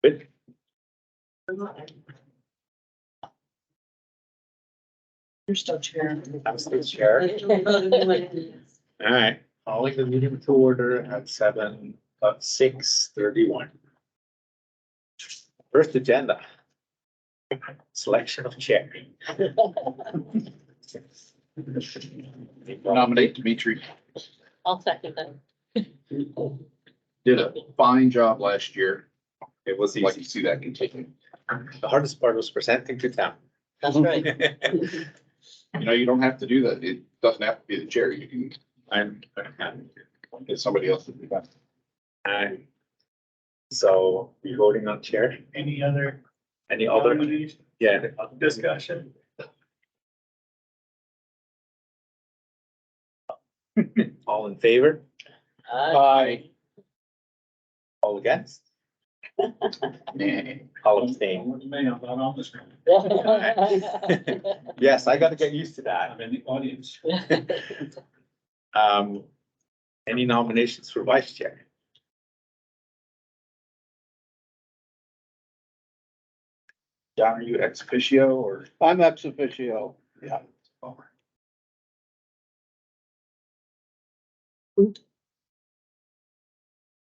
Good. You're still chair. I'm still chair. All right, calling the meeting to order at 6:31. First agenda. Selection of chair. Nominate Dimitri. I'll second that. Did a fine job last year. It was I'd like to easy. see that continue. The hardest part was presenting to town. That's right. You know, you don't have to do that. It doesn't have to be the chair. You can I'm, get somebody else to do that. so we voting on chair? Any other? Yeah, Discussion. all in favor? Aye. All against? All abstain? Yes, I gotta get used to that. I'm in the audience. Any nominations for vice chair? John, are you ex officio or? I'm ex officio. Yeah.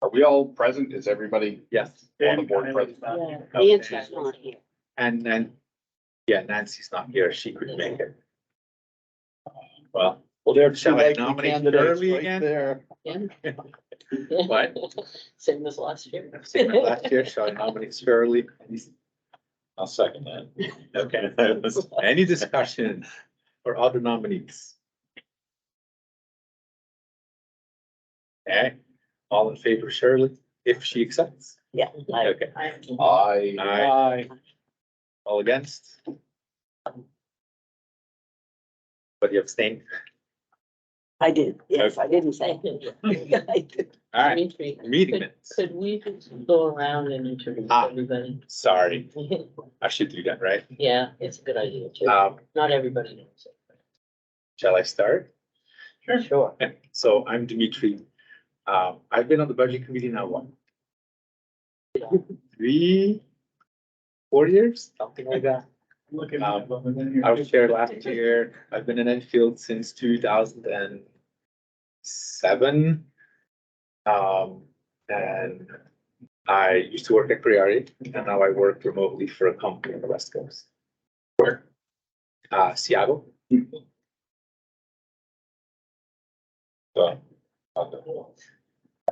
Are we all present? Is everybody Yes. on the board present? Nancy's not here. And then, yeah, Nancy's not here. She could make it. Well, There are two Shall I likely nominate candidates Shirley right again? there. What? Same as last year. Same as last year, shall I nominate Shirley? I'll second that. Okay. Any discussion or other nominees? Okay, all in favor, Shirley, if she accepts? Yeah. Okay. I, Aye. All against? But you abstain? I did, yes, I didn't say. I did. All right, Dimitri, meeting could minutes. we just go around and introduce Ah. everybody? Sorry, I should do that, right? Yeah, it's a good idea too. Not everybody knows Shall I start? it. Sure. So I'm Dimitri. I've been on the budget committee now, what? 3, 4 years, something like that. Looking. I was chair last year. I've been in Enfield since 2007. And I used to work at Priori and now I work remotely for a company on the West Coast. Where? Seattle. So,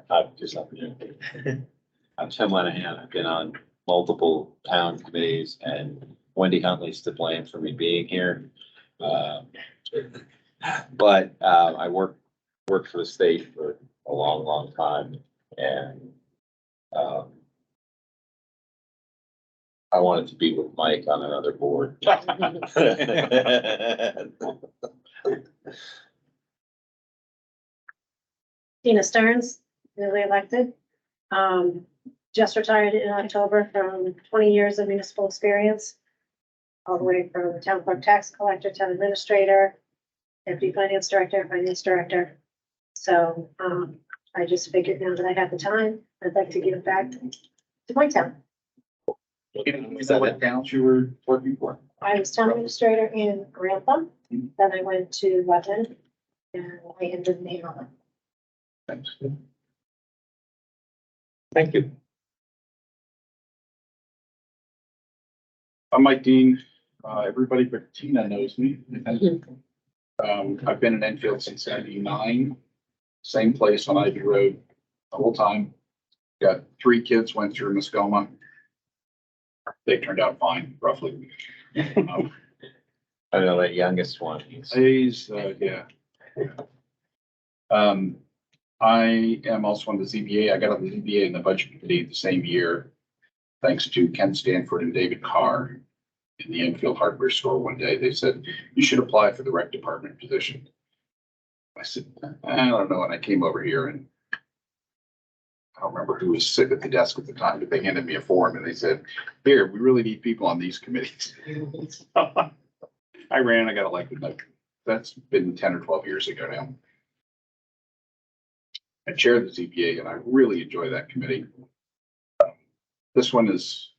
I've just, I'm Tim Lenahan. I've been on multiple town committees and Wendy Huntley's to blame for me being here. But I worked for the state for a long, long time and I wanted to be with Mike on another board. Tina Stearns, newly elected. Just retired in October from 20 years of municipal experience. All the way from town clerk, tax collector, town administrator, deputy finance director. So, I just figured now that I have the time, I'd like to give back to my town. is that what towns you were working for? I was town administrator in Grantham, then I went to Rutland, and I ended in Avon. Thanks. Thank you. I'm Mike Dean. Everybody but Tina knows me. I've been in Enfield since '99. Same place on Ivy Road the whole time. Got 3 kids, went through Muskoma. They turned out fine, roughly. I know that youngest one. He's, yeah. I am also on the ZBA. I got on the ZBA and the budget committee the same year, thanks to Ken Stanford and David Carr in the Enfield hardware store one day. They said, you should apply for the rec department position. I said, I don't know. And I came over here and I don't remember who was sitting at the desk at the time, but they handed me a form and they said, here, we really need people on these committees. I ran, I got elected. That's been 10 or 12 years ago now. I chair the ZBA and I really enjoy that committee. This one is,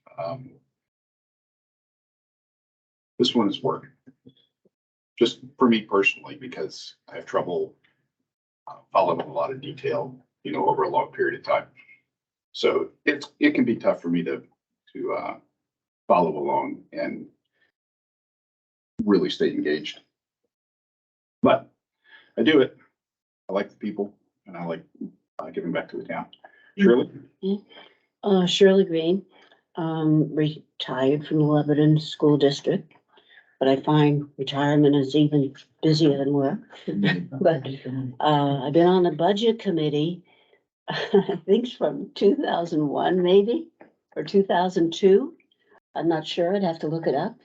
work. Just for me personally, because I have trouble following a lot of detail, over a long period of time. So it can be tough for me to follow along and really stay engaged. But I do it. I like the people and I like giving back to the town. Shirley? Shirley Green, retired from the Lebanon School District. But I find retirement is even busier than work. But I've been on the budget committee, I think from 2001 maybe, or 2002. I'm not sure, I'd have to look it up.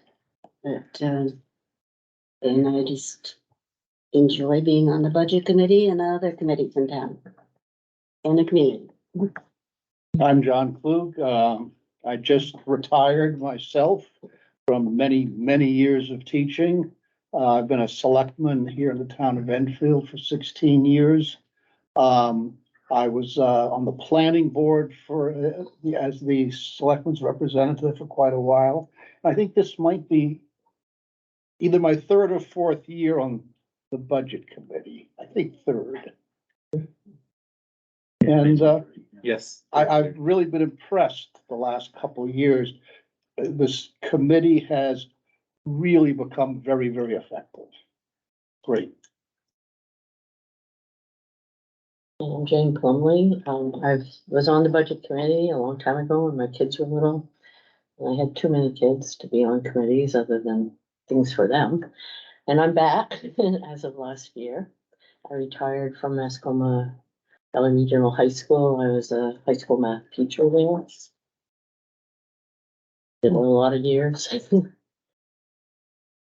But, and I just enjoy being on the budget committee and other committees in town and the community. I'm John Klug. I just retired myself from many, many years of teaching. I've been a selectman here in the town of Enfield for 16 years. I was on the planning board as the selectman's representative for quite a while. I think this might be either my third or fourth year on the budget committee. I think third. And Yes. I've really been impressed the last couple of years. This committee has really become very, very effective. Great. I'm Jane Plumley. I was on the budget committee a long time ago when my kids were little. And I had too many kids to be on committees other than things for them. And I'm back as of last year. I retired from Mascoma Valley Regional High School. I was a high school math teacher there. Did a lot of years.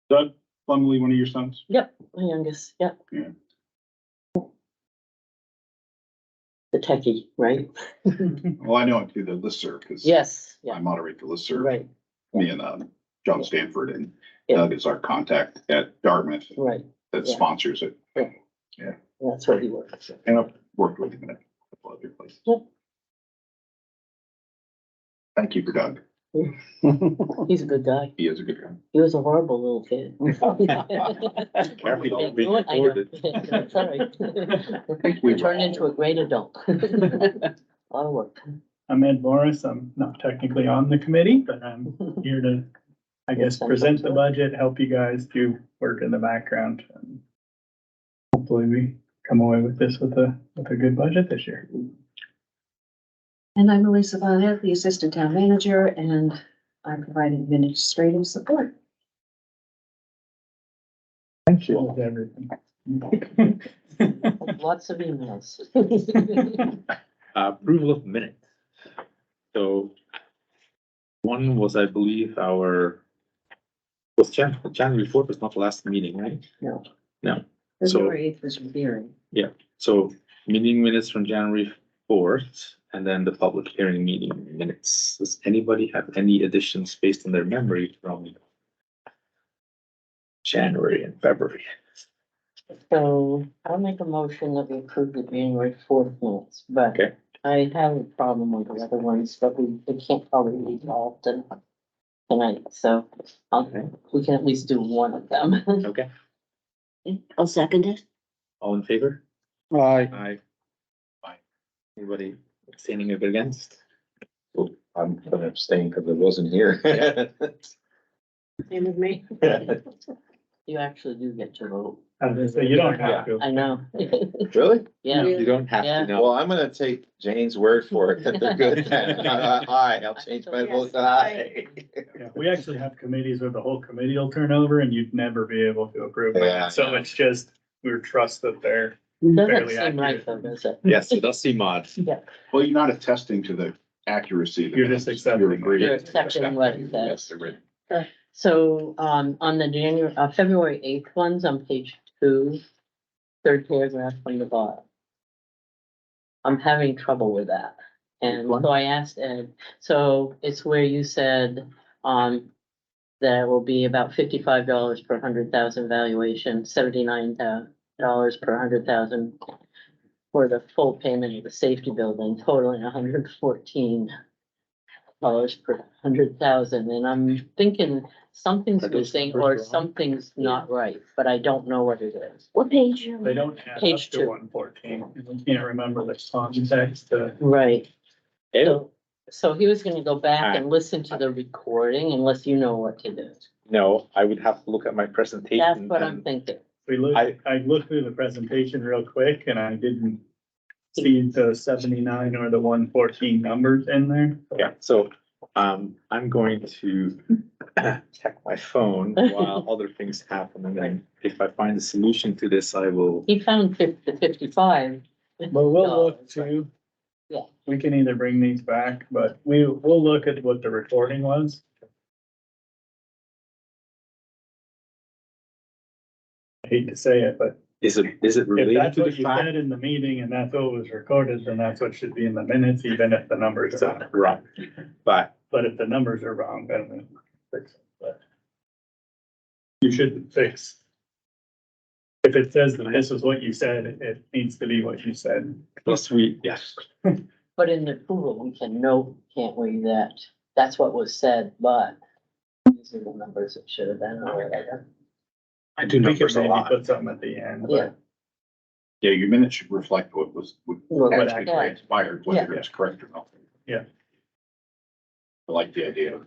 Doug Plumley, one of your sons? Yep, my youngest, yep. Yeah. The techie, right? Well, I know him through the listserv because Yes, I yeah, moderate the listserv. right, Me and John Stanford and Yeah. Doug is our contact at Dartmouth right. that Yeah. sponsors it. That's where he works. And I've worked with him in a couple other places. Yep. Thank you for Doug. He's a good guy. He is a good guy. He was a horrible little kid. Careful, don't be I know. recorded. That's all right. He turned into a great adult. A lot of work. I'm Ed Morris. I'm not technically on the committee, but I'm here to, I guess, present the budget, help you guys do work in the background. And hopefully we come away with this with a good budget this year. And I'm Elisa Bonnet, the Assistant Town Manager, and I'm providing administrative support. Thank you. Everything. Lots of emails. Approval of minutes. So one was, I believe, was January 4th was not the last meeting, right? No. No. So- February 8th was your hearing. So meeting minutes from January 4th and then the public hearing meeting minutes. Does anybody have any additions based on their memory from January and February? So I'll make a motion that we approve the January 4th minutes, but Okay. I have a problem with the other ones, but we can't probably resolve them tonight, so we can at least do one of them. Okay, I'll second it. all in favor? Aye. Aye. Aye. Anybody abstaining or against? I'm gonna abstain because I wasn't here. Same with me. You actually do get to vote. So you don't have to. I know. Really? Yeah, You don't have Yeah. to know. Well, I'm gonna take Jane's word for it that they're good. Aye, I'll change my vote to aye. Yeah, we actually have committees where the whole committee will turn over and you'd never be able to approve Yeah, it. So it's just, we trust that they're doesn't fairly seem right accurate. though, does it? Yes, it does seem odd. Well, you're not attesting to the accuracy. of the You're just minutes. accepting. You're agreeing. You're accepting what it Yes, says. they're written. So, on the February 8th ones on page 2, third paragraph from the bottom. I'm having trouble with that. And so I asked Ed, so it's where you said, there will be about $55 per 100,000 valuation, $79 per 100,000 for the full payment of the safety building, totaling 114. dollars per 100,000, and I'm thinking something's Are those missing numbers or wrong? something's not right, but I don't know what it is. What page? They don't add up Page to two. 114. You can't remember the context, Right. Ew. So he was gonna go back Ah. and listen to the recording unless you know what to do. No, I would have to look at my presentation. That's what I'm and- thinking. we looked, I looked through the presentation real quick and I didn't see the 79 or the 114 numbers in there. Yeah, so, I'm going to check my phone while other things happen, and then if I find a solution to this, I will. He found 55. But we'll No, look to. Yeah. We can either bring these back, but we'll look at what the recording was. I hate to say it, but Is it if related that's to what the you fact? said in the meeting and that's what was recorded, then that's what should be in the minutes, even if the numbers are wrong. Right, but But if the numbers are wrong, then we fix it, but. You shouldn't fix. If it says that this is what you said, it needs to be what you said. plus yes, But in the approval, we can note, can't we, that that's what was said, but these are the numbers it should have been or whatever. I do We could numbers a maybe lot. put something at the end, Yeah. but Yeah, your minutes should reflect what was, what What actually yeah. transpired, whether it's correct or not. Yeah. I like the idea of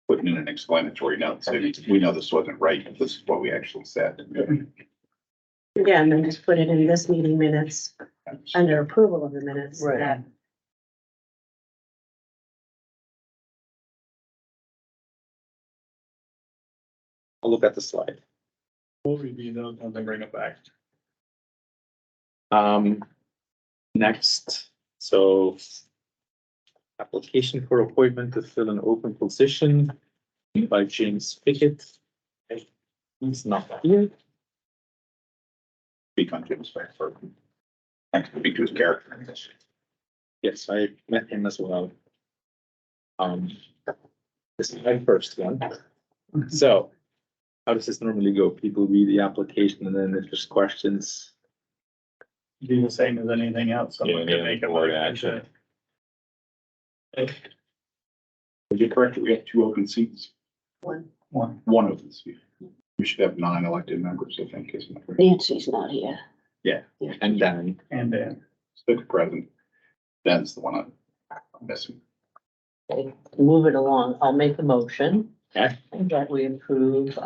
putting in an explanatory note, so we know this wasn't right, this is what we actually said. Yeah, and then just put it in this meeting minutes, under approval of the minutes. Right. that- I'll look at the slide. we'll review those and then bring it back. Next, so. Application for appointment to fill an open position by James Pickett. He's not here. Speak on Jim's back for. And speak to his character. Yes, I met him as well. This is my first one. So, how does this normally go? People read the application and then if there's questions, Do the same as anything else, someone Yeah, can make a board motion action. to. Is it correct that we have 2 open seats? One. One. 1 open seat. We should have 9 elected members, I think, isn't it? Nancy's not here. and then And then, Stick present. That's the one I'm missing. Okay, move it along. I'll make a motion. Okay. That we approve,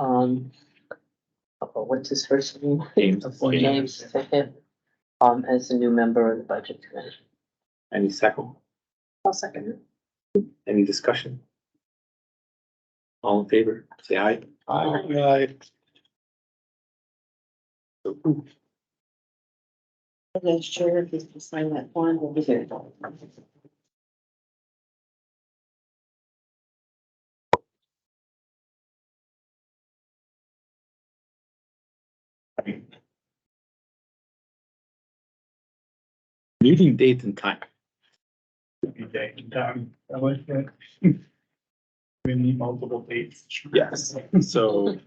what's his first name? James. James Pickett, as a new member of the budget committee. Any second, I'll second it. any discussion? All in favor, say aye. Aye. So, Okay, sure, if you can sign that one, we'll be here. Meeting date and time. you take time, I like that. We need multiple dates. Yes, so.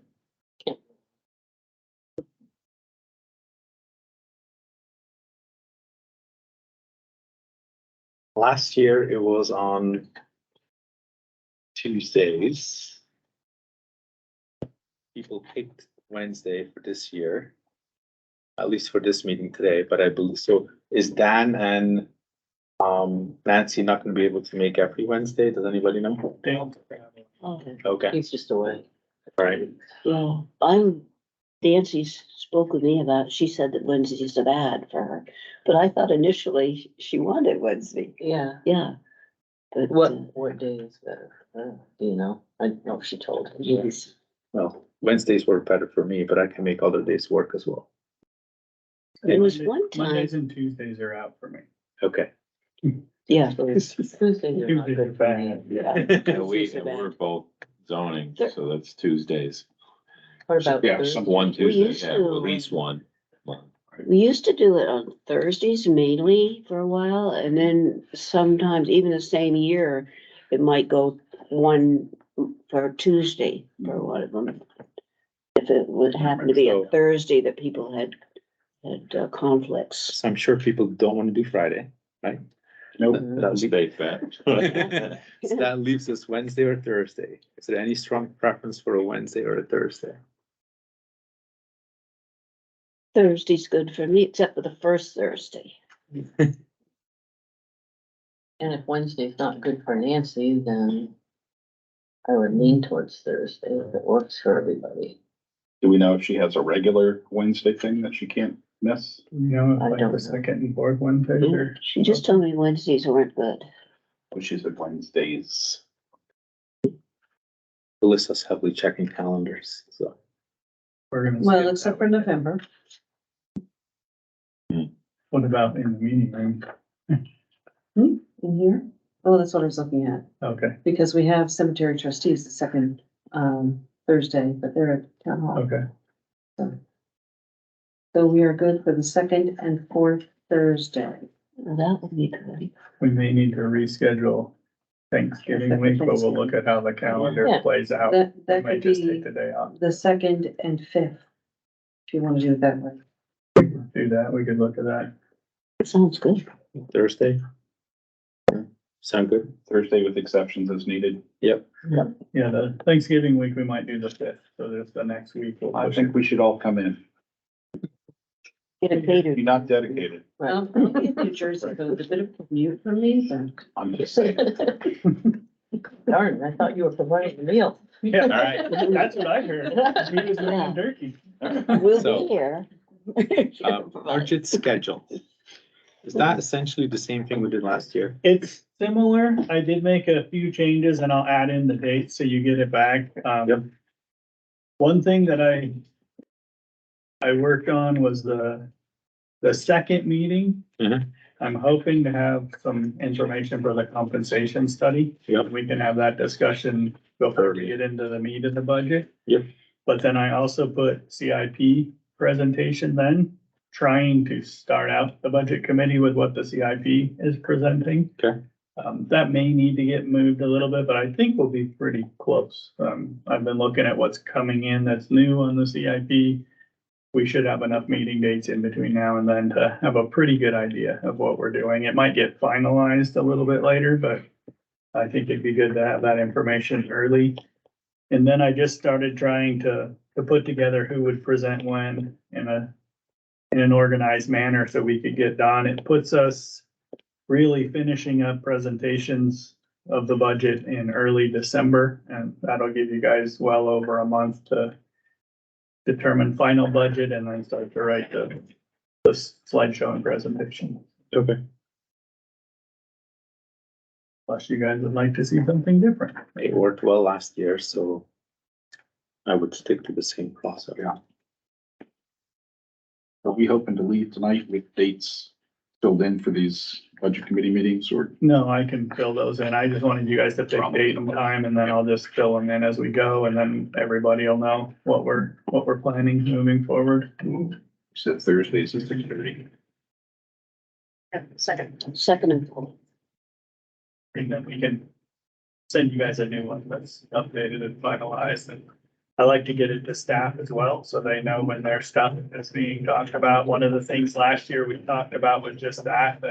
Last year it was on Tuesdays. People picked Wednesday for this year. At least for this meeting today, but I believe, so is Dan and Nancy not gonna be able to make every Wednesday? Does anybody know? Dale. Okay, He's just away. all right. Yeah, Nancy's spoke with me about, she said that Wednesdays are bad for her, but I thought initially she wanted Wednesday, Yeah, yeah. But, what day is better? Do you know? I don't know if she told him. yes, Well, Wednesdays work better for me, but I can make other days work as well. It was one Mondays time, and Tuesdays are out for me. Okay. yeah. Tuesdays are not good for me. Yeah. Yeah, we, Tuesdays are bad. we're both zoning, Sure. so that's Tuesdays. What about Yeah, Thursday? some- One We Tuesday, used yeah, to, at least one. We used to do it on Thursdays mainly for a while, and then sometimes, even the same year, it might go one for Tuesday for one of them. If it would happen to be a So- Thursday that people had conflicts. So I'm sure people don't want to do Friday, right? Nope. That leaves- Stay fat. So that leaves us Wednesday or Thursday. Is there any strong preference for a Wednesday or a Thursday? Thursday's good for me, except for the first Thursday. And if Wednesday's not good for Nancy, then I would lean towards Thursday if it works for everybody. Do we know if she has a regular Wednesday thing that she can't miss? You know, I like don't know. the second and fourth Wednesdays or. She just told me Wednesdays weren't good. Or she said Wednesdays. Alyssa's heavily checking calendars, so. We're gonna. Well, skip except that for one. November. What about in the meeting room? In here? Oh, that's what I was looking at, Okay, because we have cemetery trustees the second, Thursday, but they're at town hall. okay. So we are good for the second and fourth Thursday. That would be good. We may need to reschedule Thanksgiving week, but we'll look at how the calendar Yeah. plays out. That, We that may could just be take the day off. the second and fifth, if you want to do it that way. Do that, we could look at that. Sounds good. Thursday? Sound good? Thursday with exceptions as needed. Yep. Yeah, the Thanksgiving week, we might do the fifth, so there's the next week. We'll I push think it. we should all come in. Get it catered. You're not dedicated. Right. I'll be in New Jersey, so it's a bit of a commute for me, but. I'm just saying. Darn, I thought you were providing the meal. Yeah, All right. that's what I heard. He was making turkey. We'll So- be here. Budget schedule. Is that essentially the same thing we did last year? It's similar. I did make a few changes and I'll add in the dates so you get it back. Yep. One thing that I worked on was the second meeting. Mhm. I'm hoping to have some information for the compensation study. Yep. We can have that discussion before we get into the meat of the budget. Yep. But then I also put CIP presentation then, trying to start out the budget committee with what the CIP is presenting. Okay. That may need to get moved a little bit, but I think we'll be pretty close. I've been looking at what's coming in that's new on the CIP. We should have enough meeting dates in between now and then to have a pretty good idea of what we're doing. It might get finalized a little bit later, but I think it'd be good to have that information early. And then I just started trying to put together who would present when in an organized manner so we could get done. It puts us really finishing up presentations of the budget in early December, and that'll give you guys well over a month to determine final budget and then start to write the slideshow and presentation. Okay. Unless you guys would like to see something different. It worked well last year, so I would stick to the same process. Yeah. Are we hoping to leave tonight with dates filled in for these budget committee meetings or? No, I can fill those in. I just wanted you guys to pick date and time and then I'll just fill them in as we go and then everybody will know what we're planning moving forward. You said Thursdays is 6:30. Second. Second and fourth. And then we can send you guys a new one that's updated and finalized. And I like to get it to staff as well, so they know when their stuff is being talked about. One of the things last year we talked about was just that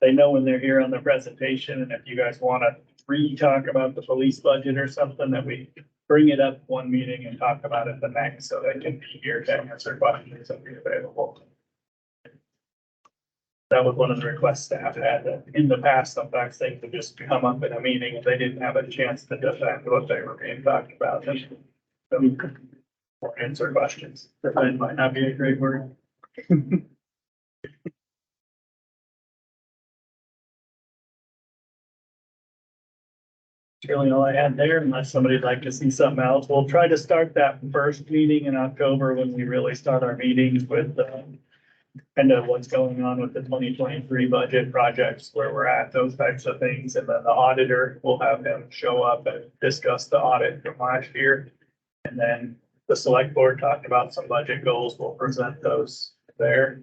they know when they're here on the presentation. And if you guys want to re-talk about the police budget or something, that we bring it up one meeting and talk about it the next, so they can be here to answer questions and be available. That was one of the requests staff had, that in the past, sometimes things would just come up in a meeting and they didn't have a chance to defend what they were being talked about. Or answer questions. Defend might not be a great word. That's really all I had there, unless somebody'd like to see something else. We'll try to start that first meeting in October when we really start our meetings with, kind of what's going on with the 2023 budget projects, where we're at, those types of things. And then the auditor, will have him show up and discuss the audit from last year. And then the select board talked about some budget goals. We'll present those there.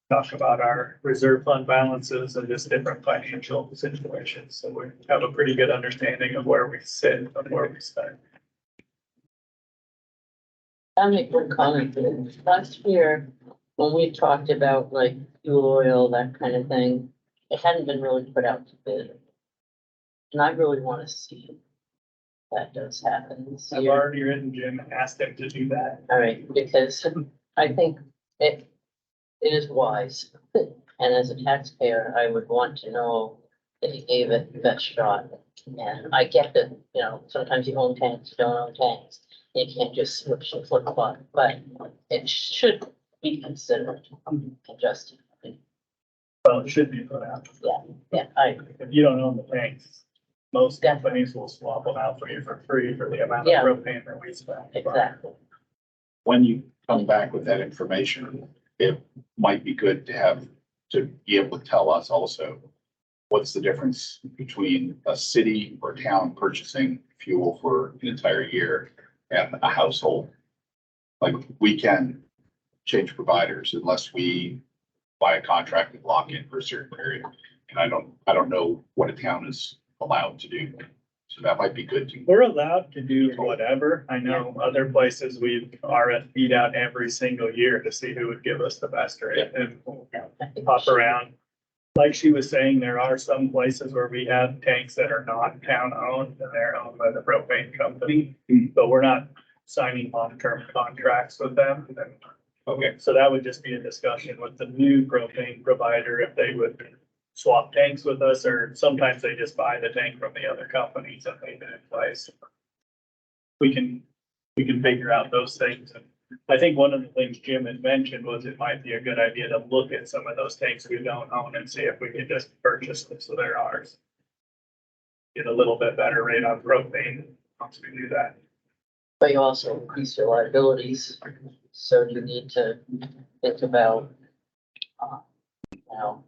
Talk about our reserve fund balances and just different financial situations. So we have a pretty good understanding of where we sit and where we stand. I'll make one comment. Last year, when we talked about like fuel oil, that kind of thing, it hadn't been really put out to bid. And I really wanna see that does happen this I've year. already written Jim and asked him to do that. All right, because I think it is wise. And as a taxpayer, I would want to know that he gave it the best shot. And I get that, you know, sometimes you own tanks, you don't own tanks. You can't just switch and flip flop, but it should be considered adjusted. Well, it should be put out. Yeah, I, If you don't own the tanks, most companies will swap them out for you for free for the amount of Yeah. propane that we spend. exactly. When you come back with that information, it might be good to have, to be able to tell us also, what's the difference between a city or town purchasing fuel for an entire year and a household? Like, we can change providers unless we buy a contract and lock in for a certain period. And I don't know what a town is allowed to do. So that might be good to. We're allowed to do whatever. I know other places we've RFP'd out every single year to see who would give us the best rate and pop around. Like she was saying, there are some places where we have tanks that are not town owned and they're owned by the propane company, but we're not signing long-term contracts with them. Okay, So that would just be a discussion with the new propane provider if they would swap tanks with us, or sometimes they just buy the tank from the other companies and leave it in place. We can figure out those things. And I think one of the things Jim had mentioned was it might be a good idea to look at some of those tanks we don't own and see if we can just purchase them so they're ours. Get a little bit better rate on propane once we do that. But you also increase your liabilities, so you need to think about, you know,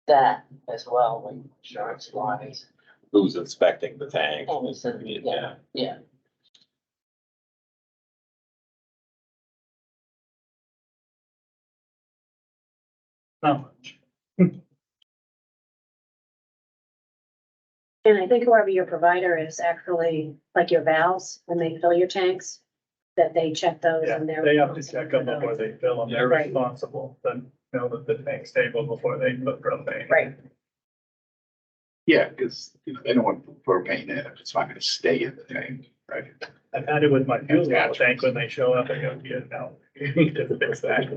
that as well when insurance lines. Who's inspecting the tank? And so, Yeah. Yeah, Not much. And I think whoever your provider is actually, like your valves, when they fill your tanks, that they check those Yeah, and they're. they have to check them before they fill them. They're Right. responsible to know that the tank's stable before they put propane. Right. yeah, because they don't want propane in it. It's not gonna stay in the tank, right? I've had it with my fuel oil tank when they show up, I go, yeah, no, you need to fix that.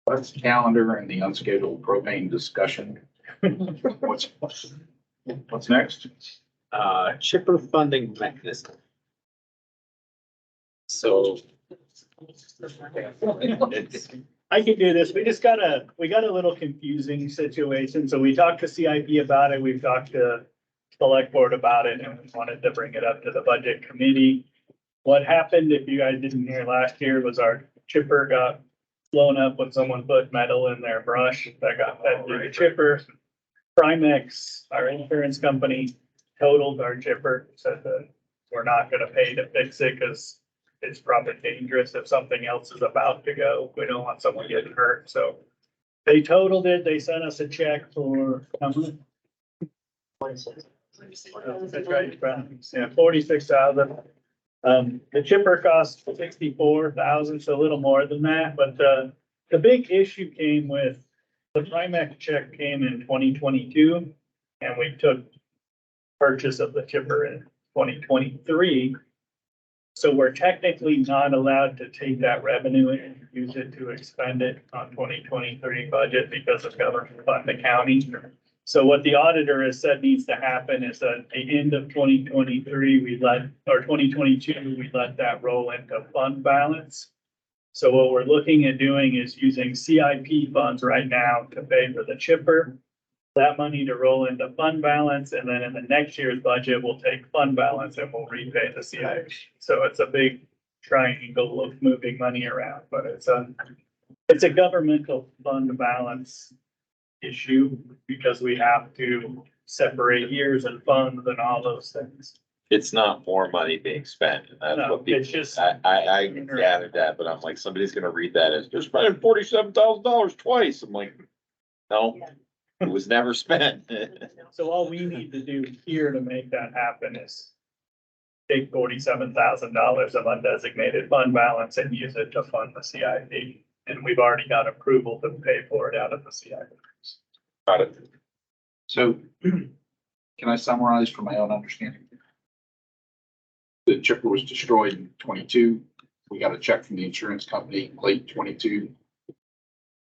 That's calendar and the unscheduled propane discussion. What's next? Chipper funding mechanism. So. I can do this. We got a little confusing situation. So we talked to CIP about it. We've talked to select board about it and we wanted to bring it up to the budget committee. What happened, if you guys didn't hear last year, was our chipper got blown up when someone put metal in their brush that got fed through the chipper. Primex, our insurance company, totaled our chipper, said that we're not gonna pay to fix it because it's probably dangerous if something else is about to go. We don't want someone getting hurt, so they totaled it. They sent us a check for how much? 26. That's right, yeah, 46,000. The chipper cost 64,000, so a little more than that, but the big issue came with the Primex check came in 2022, and we took purchase of the chipper in 2023. So we're technically not allowed to take that revenue and use it to expend it on 2023 budget because of government fund accounting. So what the auditor has said needs to happen is that at the end of 2023, or 2022, we let that roll into fund balance. So what we're looking at doing is using CIP funds right now to pay for the chipper. That money to roll into fund balance, and then in the next year's budget, we'll take fund balance and we'll repay the CIP. So it's a big triangle of moving money around, but it's a governmental fund balance issue because we have to separate years and funds and all those things. It's not more money being spent, and that's No, what people, it's just, I gathered that, but I'm like, somebody's gonna read that as they're spending $47,000 twice. I'm like, no, it was never spent. so all we need to do here to make that happen is take $47,000 of undesignated fund balance and use it to fund the CIP. And we've already got approval to pay for it out of the CIP. Got it. So can I summarize from my own understanding? The chipper was destroyed in 22. We got a check from the insurance company late 22.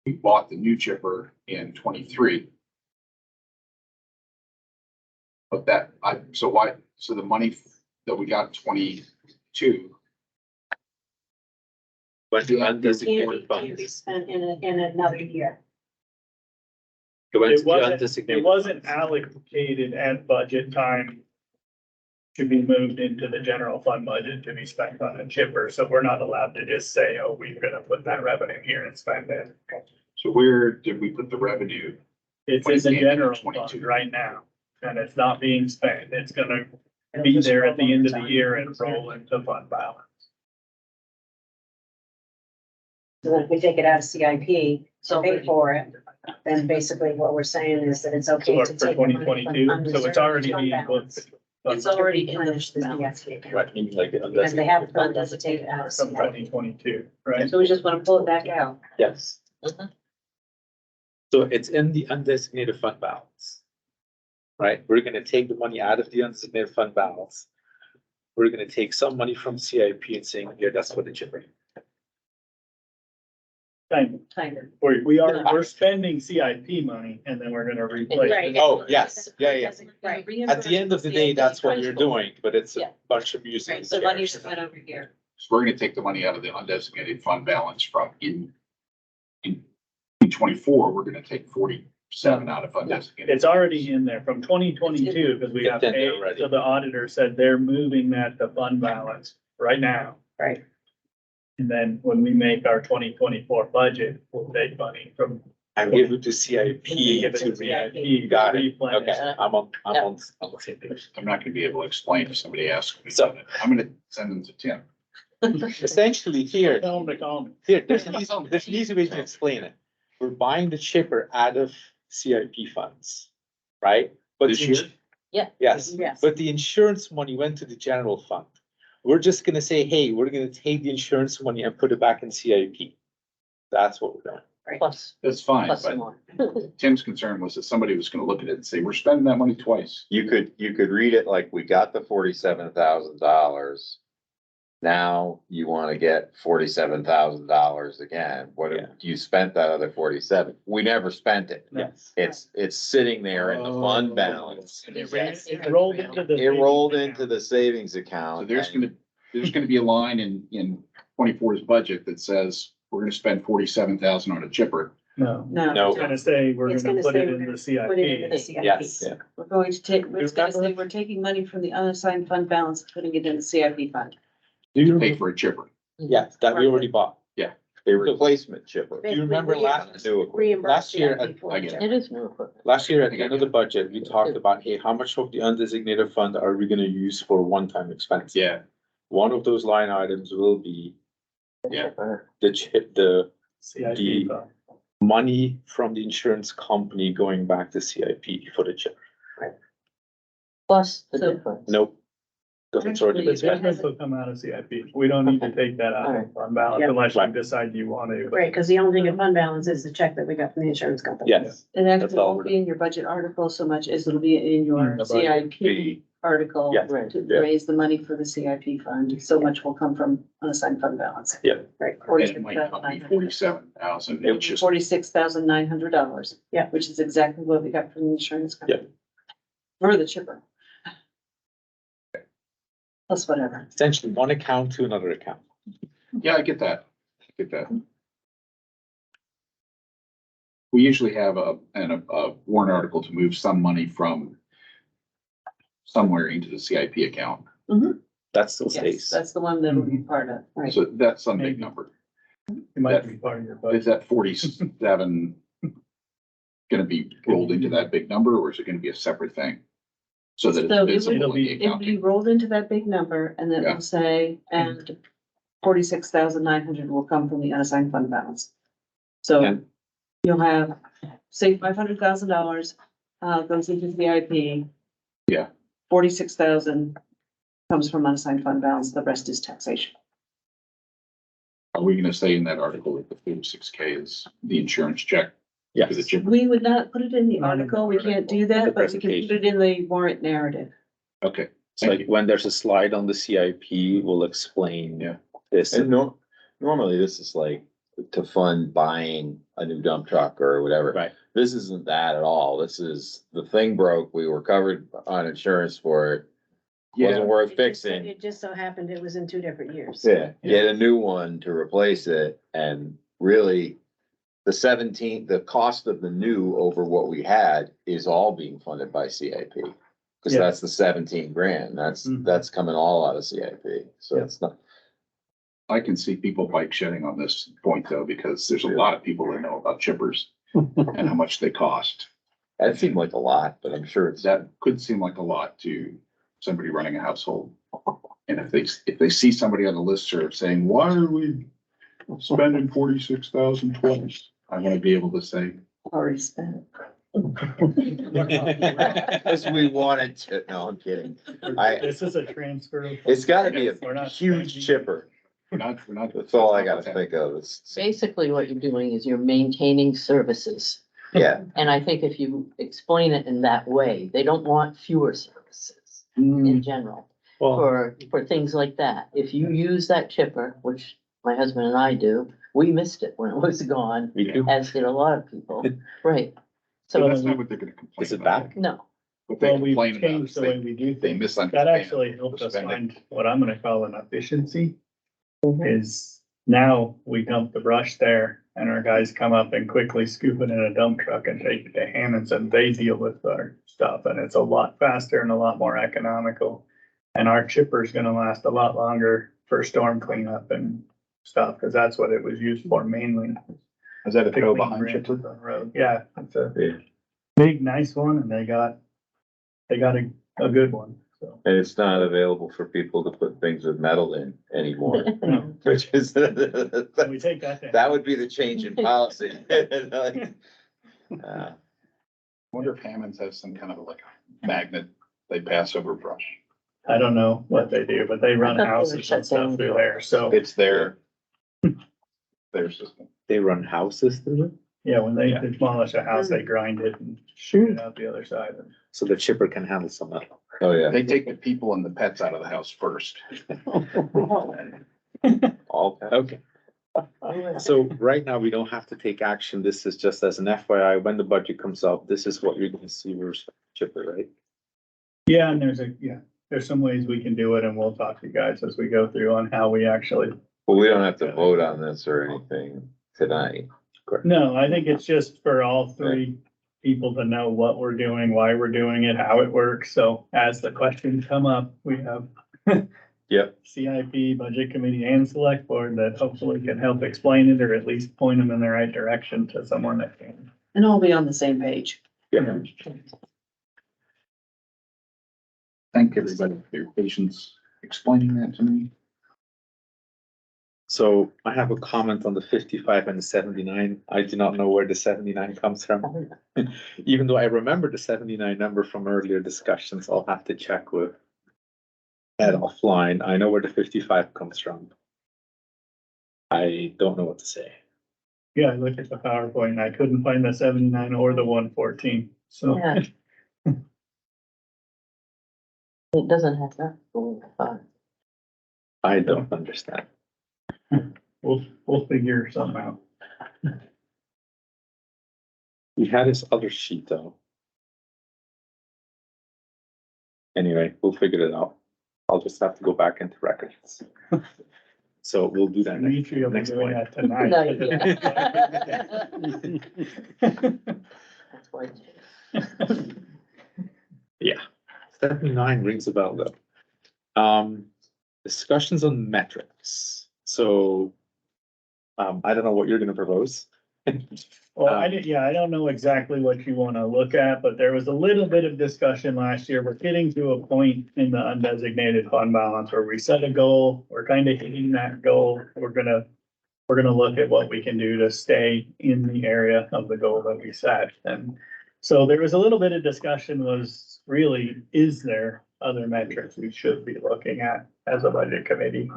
We bought the new chipper in 23. But so the money that we got in 22, Went to Can't undesignated be funds. spent in another year. It went It to the wasn't, undesignated. it wasn't funds. allocated at budget time to be moved into the general fund budget to be spent on a chipper. So we're not allowed to just say, oh, we're gonna put that revenue here and spend it. so where did we put the revenue? It's in the general 22. fund right now, and it's not being spent. It's gonna be there at the end of the year and roll into fund balance. So then if we take it out of CIP, so pay for it, then basically what we're saying is that it's So okay for to take. the money from 2022, so it's already unreserved being fund balance booked. It's already in the replenish the balance. CIP account. Right, meaning like Because they have undesignated fund funds. doesn't take it out of From CIP. 2022, right? So we just wanna pull it back out. Yes. Mhm. So it's in the undesignated fund balance. Right? We're gonna take the money out of the undesignated fund balance. We're gonna take some money from CIP and saying, here, that's for the chipper. Kind of. We're spending CIP money and then we're gonna replace Right. it. Oh, yes, yeah, yeah. Right. At the end of the day, that's what you're doing, but it's a Yeah. bunch of music. Right, so money just went over here. So we're gonna take the money out of the undesignated fund balance from in 24, we're gonna take 47 out of undesignated. It's already in there from 2022, because we got It's in there paid, already. so the auditor said they're moving that to fund balance right now. Right. And then when we make our 2024 budget, we'll take money from. And give it to CIP Give it to to CIP. Got it. replenish. Okay, I'm on the same page. I'm not gonna be able to explain if somebody asks me. So- I'm gonna send them to Tim. Essentially here, Tell them to call me. here, there's an easy way to explain it. We're buying the chipper out of CIP funds, right? But This the year? ins- Yeah. Yes, Yes. but the insurance money went to the general fund. We're just gonna say, hey, we're gonna take the insurance money and put it back in CIP. That's what we're doing. Plus, That's fine, plus but more. Tim's concern was that somebody was gonna look at it and say, we're spending that money twice. You could read it like we got the $47,000. Now you wanna get $47,000 again. What Yeah. if you spent that other 47? We never spent it. Yes. It's sitting there in the fund Oh. balance. It rolled into the. It rolled savings into account. the savings So account. there's and- gonna be a line in 24's budget that says, we're gonna spend 47,000 on a chipper. No, No. it's gonna say we're It's gonna gonna put say it we're in gonna the Put it into the CIP. CIP. Yes. We're going to take, we're gonna say Remember? we're taking money from the unassigned fund balance, putting it in the CIP fund. Do you Pay remember? for a chipper. Yes, that we already bought. A replacement chipper. Do you remember last, New equipment. Reimburse last year CIP at- for I it. get It is new equipment. last year at the end of the budget, we talked about, hey, how much of the undesignated fund are we gonna use for one-time expenses? Yeah, One of those line items will be Yeah. the chip, the CIP fund. money from the insurance company going back to CIP for the chip. Plus the So- difference. Nope. Cause it's already The been spent. difference will come out of CIP. We don't need to take that out of fund balance Yeah. unless you Right. decide you want to. Right, because the only thing in fund balance is the check that we got from the insurance company. Yes, It That's actually all won't we're be in your budget article so much as it'll be in your In the budget. CIP article. Yes. Right. To Yeah. raise the money for the CIP fund. So much will come from unassigned fund balance. Right. and it might not be 47,000, it's just, $46,900. Yeah. Which is exactly what we got from the insurance company. For the chipper. Plus whatever. essentially one account to another account. yeah, I get that. We usually have a warrant article to move some money from somewhere into the CIP account. That still Yes, stays. that's the one that'll be part of. Right. So that's some big Maybe. number. It might be part of your Is budget. that 47 gonna be rolled into that big number, or is it gonna be a separate thing? So that So it it's would- visible in the it'll It'll be accounting. rolled into that big number and then Yeah. it'll say, and 46,900 will come from the unassigned fund balance. So And- you'll have, say, $500,000, goes into the IP. Yeah. 46,000 comes from unassigned fund balance, the rest is taxation. Are we gonna say in that article that the 46K is the insurance check? For the chipper? We would not put it in the Not in the article, we can't do The that, but we can put presentation. it in the warrant narrative. Okay, It's like when there's a slide on the CIP, we'll explain. Yeah. This. And normally this is like to fund buying a new dump truck or whatever. Right. This isn't that at all. This is, the thing broke, we were covered on insurance for it. Wasn't worth fixing. It just so happened it was in 2 different years. Yeah, get a new one to replace it, and really, the cost of the new over what we had is all being funded by CIP. Cause Yeah. that's the 17 grand, Mhm. that's coming all out of CIP, so Yeah. it's not, I can see people bike shedding on this point though, because there's a lot of people that know about chippers and how much they cost. that seemed like a lot, but I'm sure it's. That could seem like a lot to somebody running a household. And if they see somebody on the listserv saying, why are we spending 46,000 twice? I'm gonna be able to say, Already spent. Cause we wanted to, no, I'm kidding. This is a transfer. of- It's gotta be We're a not huge spending- chipper, we're not. that's all I gotta think of, is, Basically, what you're doing is you're maintaining services. yeah. And I think if you explain it in that way, they don't want fewer services Mm, in general. Well, For things like that. If you use that chipper, which my husband and I do, we missed it when it was gone, We do. as did a lot of people, right? So So, that's not what they're gonna complain Is it about. back? no, What they well, we've complain about changed is the way they, we do they things. misunderstand. That actually helped the us spending. find what I'm gonna call an efficiency. Mm-hmm. Is now we dump the brush there and our guys come up and quickly scoop it in a dump truck and take it to Hammond's and they deal with our stuff and it's a lot faster and a lot more economical. And our chipper's gonna last a lot longer for storm cleanup and stuff, cause that's what it was used for mainly. Is that a to tow clean behind branches chipper? on the road. Yeah, it's a Yeah. big, nice one and they got a good one, so. And it's not available for people to put things with metal in anymore, No, which is, we take that. down. that would be the change in policy. Like, I wonder if Hammond's has some kind of like a magnet they pass over brush. I don't know what they do, but they run I thought they were houses shut and stuff down. through there, so, It's their system. They run houses through it, yeah, when they Yeah. demolish a house, they grind it and shoot it out the other side. so the chipper can handle some metal. Oh, yeah, They take the people and the pets out of the house first. all, Okay. So right now, we don't have to take action. This is just as an FYI, when the budget comes up, this is what you're gonna see versus chipper, right? Yeah, and there's some ways we can do it and we'll talk to you guys as we go through on how we actually. well, we don't have to vote on this or anything tonight. No, I think it's just for all 3 people to know what we're doing, why we're doing it, how it works. So as the questions come up, we have Yep. CIP, Budget Committee and Select Board that hopefully can help explain it or at least point them in the right direction to someone that can. And all be on the same page. Thank everybody for your patience explaining that to me. So I have a comment on the 55 and the 79. I do not know where the 79 comes from. Even though I remember the 79 number from earlier discussions, I'll have to check with Ed offline. I know where the 55 comes from. I don't know what to say. Yeah, I looked at the PowerPoint and I couldn't find the 79 or the 114, so. yeah. It doesn't have that. I don't understand. We'll figure something out. He had his other sheet though. Anyway, we'll figure it out. I'll just have to go back into records. So we'll do that Dimitri will be next doing point. that tonight. No, That's why. Yeah, 79 rings a bell though. Discussions on metrics. So, I don't know what you're gonna propose. Well, I don't know exactly what you wanna look at, but there was a little bit of discussion last year. We're getting to a point in the undesignated fund balance where we set a goal, we're kind of hitting that goal. We're gonna look at what we can do to stay in the area of the goal that we set. And so there was a little bit of discussion was really, is there other metrics we should be looking at as a budget committee.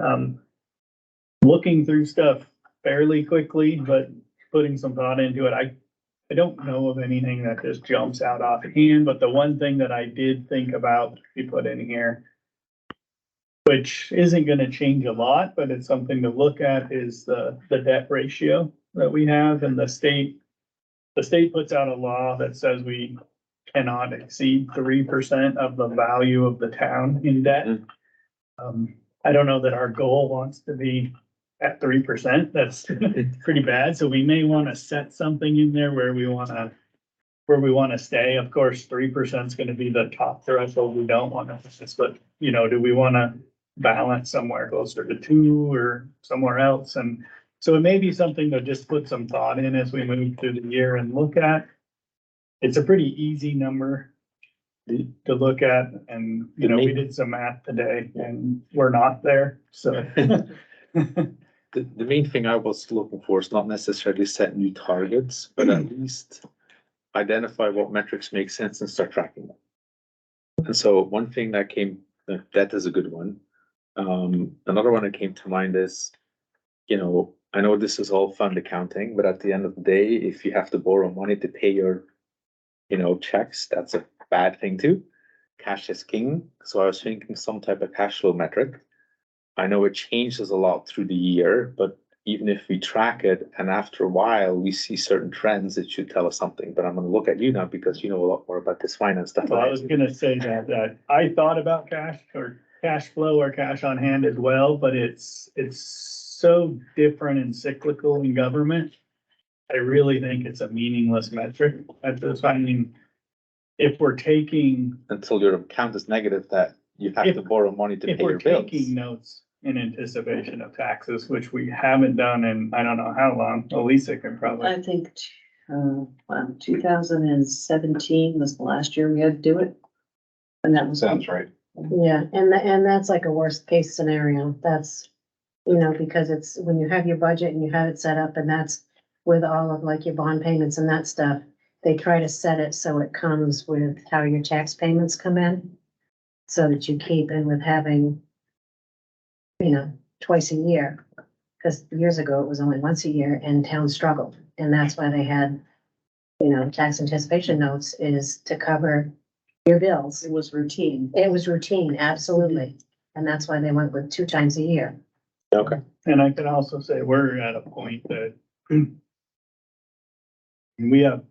Looking through stuff fairly quickly, but putting some thought into it. I don't know of anything that just jumps out offhand, but the one thing that I did think about, we put in here, which isn't gonna change a lot, but it's something to look at, is the debt ratio that we have in the state. The state puts out a law that says we cannot exceed 3% of the value of the town in debt. I don't know that our goal wants to be at 3%. That's pretty bad. So we may want to set something in there where we want to stay. Of course, 3% is going to be the top threshold. We don't want to, but you know, do we want to balance somewhere closer to 2 or somewhere else? And so it may be something to just put some thought in as we move through the year and look at. It's a pretty easy number to look at, and you know, we did some math today and we're not there, so. The main thing I was looking for is not necessarily set new targets, but at least identify what metrics make sense and start tracking them. And so one thing that is a good one. Another one that came to mind is, you know, I know this is all fund accounting, but at the end of the day, if you have to borrow money to pay your, you know, checks, that's a bad thing too. Cash is king. So I was thinking some type of cash flow metric. I know it changes a lot through the year, but even if we track it and after a while we see certain trends, it should tell us something. But I'm gonna look at you now because you know a lot more about this finance stuff. Well, I was gonna say that I thought about cash flow or cash on hand as well, but it's so different and cyclical in government. I really think it's a meaningless metric at this time. I mean, if we're taking. Until your account is negative, that you have to borrow money to If pay we're your bills. taking notes in anticipation of taxes, which we haven't done in, I don't know how long, Elisa can probably. I think, 2017 was the last year we had to do it. And that was. Sounds right. Yeah, and that's like a worst case scenario. That's, you know, because it's when you have your budget and you have it set up, and that's with all of like your bond payments and that stuff. They try to set it so it comes with how your tax payments come in. So that you keep in with having, you know, twice a year. Because years ago it was only once a year and towns struggled. And that's why they had, you know, tax anticipation notes is to cover your bills. It was routine. It was routine, absolutely. And that's why they went with 2 times a year. Okay. And I can also say we're at a point that we have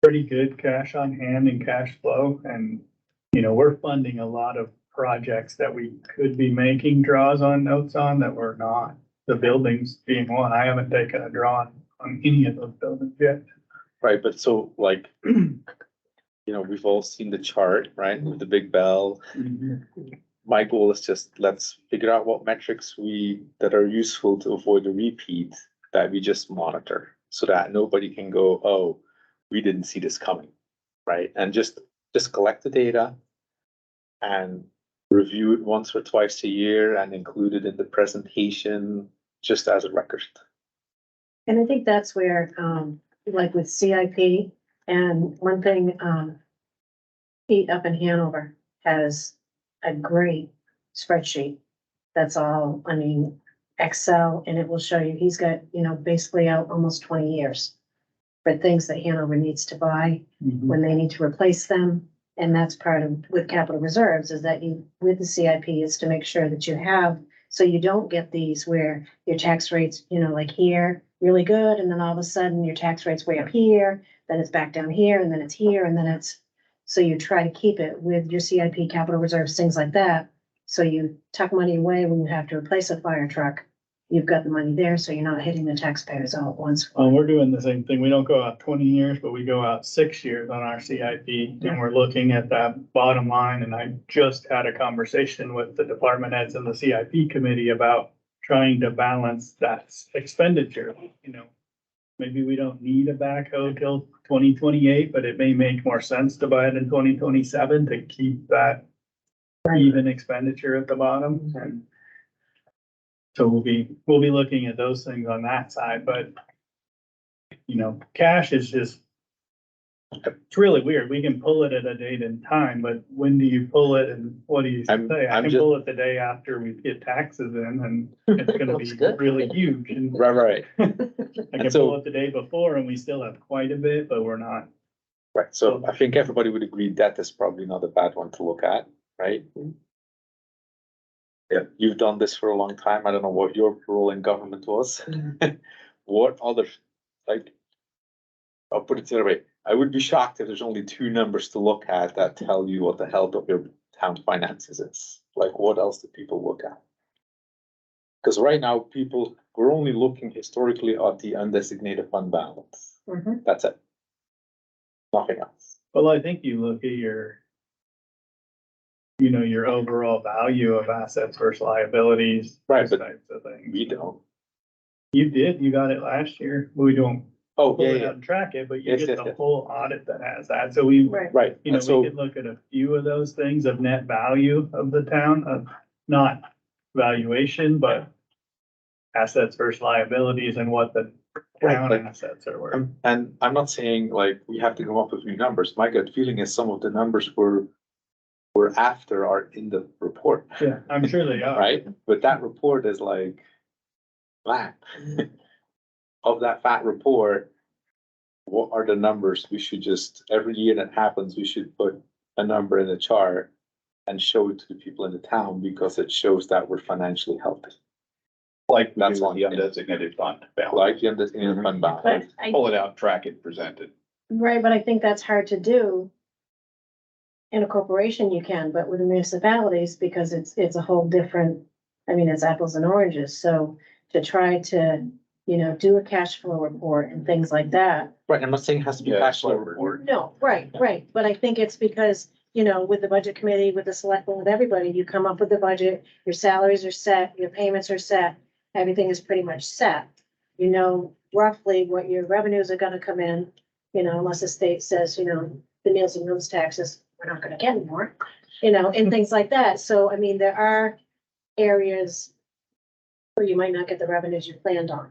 pretty good cash on hand and cash flow, and, you know, we're funding a lot of projects that we could be making draws on notes on that we're not. The buildings being one, I haven't taken a draw on any of those buildings yet. Right, but so like, you know, we've all seen the chart, right, with the big bell. My goal is just, let's figure out what metrics that are useful to avoid a repeat, that we just monitor, so that nobody can go, oh, we didn't see this coming, right? And just collect the data and review it once or twice a year and include it in the presentation, just as a record. And I think that's where, like with CIP, and one thing, Pete up in Hanover has a great spreadsheet. That's all, I mean, Excel, and it will show you, he's got, you know, basically out almost 20 years for things that Hanover needs to buy, when they need to replace them. And that's part of, with capital reserves, is that you, with the CIP, is to make sure that you have, so you don't get these where your tax rates, you know, like here, really good, and then all of a sudden your tax rate's way up here, then it's back down here, and then it's here, and then it's, so you try to keep it with your CIP, capital reserves, things like that. So you tuck money away when you have to replace a fire truck. You've got the money there, so you're not hitting the taxpayers all at once. We're doing the same thing. We don't go out 20 years, but we go out 6 years on our CIP, and we're looking at that bottom line. And I just had a conversation with the department heads and the CIP committee about trying to balance that expenditure. You know, maybe we don't need a backhoe till 2028, but it may make more sense to buy it in 2027 to keep that even expenditure at the bottom. And so we'll be looking at those things on that side, but you know, cash is just, It's really weird. We can pull it at a date and time, but when do you pull it and what do you say? I'm I can just- pull it the day after we get taxes in and it's gonna be Looks good. really huge. And Right. I can so- pull it the day before and we still have quite a bit, but we're not. Right, so I think everybody would agree that is probably not a bad one to look at, right? Yeah, you've done this for a long time. I don't know what your role in government was. What other, like, I'll put it the other way. I would be shocked if there's only two numbers to look at that tell you what the health of your town finances is. Like, what else do people look at? Because right now, we're only looking historically at the undesignated fund balance. Mhm. That's it. Nothing else. Well, I think you look at your, your overall value of assets versus liabilities. Right, those but types of things. We don't. You did, you got it last year. We don't Oh, pull it yeah, out and track it, but you Yes, get yes, the yes. whole audit that has that. So we, Right. right. you know, And so, we could look at a few of those things of net value of the town, of not valuation, but assets versus liabilities and what the Right, town like- assets are worth. and I'm not saying like we have to come up with new numbers. My gut feeling is some of the numbers we're after are in the report, Yeah, I'm sure they are. right? But that report is like flat. Of that fat report, what are the numbers? We should just, every year that happens, we should put a number in the chart and show it to the people in the town because it shows that we're financially healthy. Like That's that's on the one. undesignated fund balance. Like the undesignated fund But balance. I, Pull it out, track it, present it. right, but I think that's hard to do. In a corporation you can, but with the municipalities, because it's a whole different, I mean, it's apples and oranges, so to try to, do a cash flow report and things like that. Right, I'm not saying it has to be Yeah, cash flow slow report. No, right, but I think it's because, with the budget committee, with the selectmen, with everybody, you come up with the budget, your salaries are set, your payments are set, everything is pretty much set. You know roughly what your revenues are gonna come in, unless the state says, the meals and rooms taxes, we're not gonna get anymore, and things like that. So, I mean, there are areas where you might not get the revenues you planned on.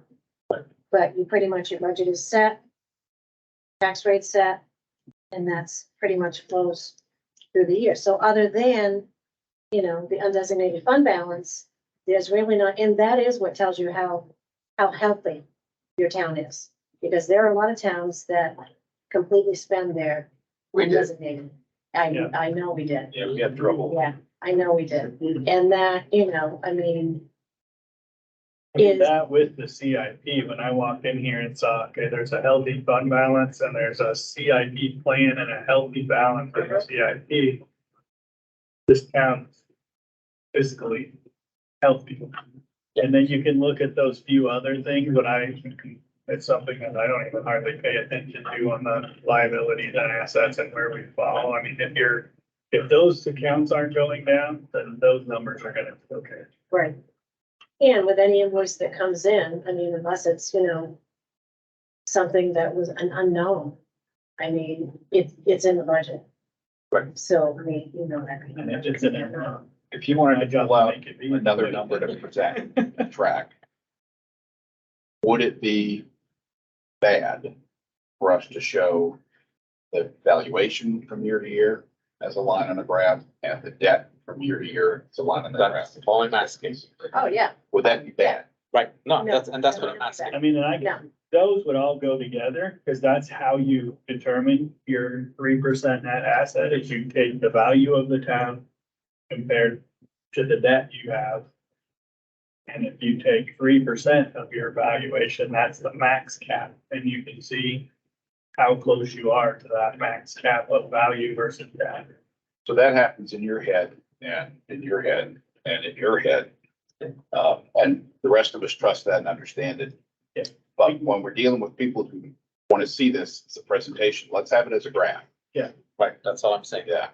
But you pretty much, your budget is set, tax rate set, and that's pretty much flows through the year. So other than, the undesignated fund balance, there's really not, and that is what tells you how healthy your town is. Because there are a lot of towns that completely spend their We did. undesignated. Yeah. I know we did. Yeah, we had trouble. Yeah, I know we did. And that, I mean, I mean, is- that with the CIP, when I walked in here and saw, okay, there's a healthy fund balance and there's a CIP plan and a healthy balance for the CIP. This town's fiscally healthy. And then you can look at those few other things, but it's something that I don't even hardly pay attention to on the liabilities and assets and where we fall. I mean, if those accounts aren't going down, then those numbers are gonna, okay. right. And with any invoice that comes in, I mean, unless it's, something that was an unknown, I mean, it's in the budget. Right. So, I mean, that. And if it's in it, If you wanted My to job pull to out make it be. another number to present, track, would it be bad for us to show the valuation from year to year as a line on a graph and the debt from year to year as a line on the graph? That's all I'm asking. Oh, yeah, Would that be bad? Right, no, No, that's what no, I'm asking. I mean, no, those would all go together, because that's how you determine your 3% net asset, is you take the value of the town compared to the debt you have. And if you take 3% of your valuation, that's the max cap, and you can see how close you are to that max cap of value versus debt. So that happens in your head and in your head and in your head. And the rest of us trust that and understand it. Yeah. But when we're dealing with people who want to see this as a presentation, let's have it as a graph. Right, that's all I'm saying. Yeah.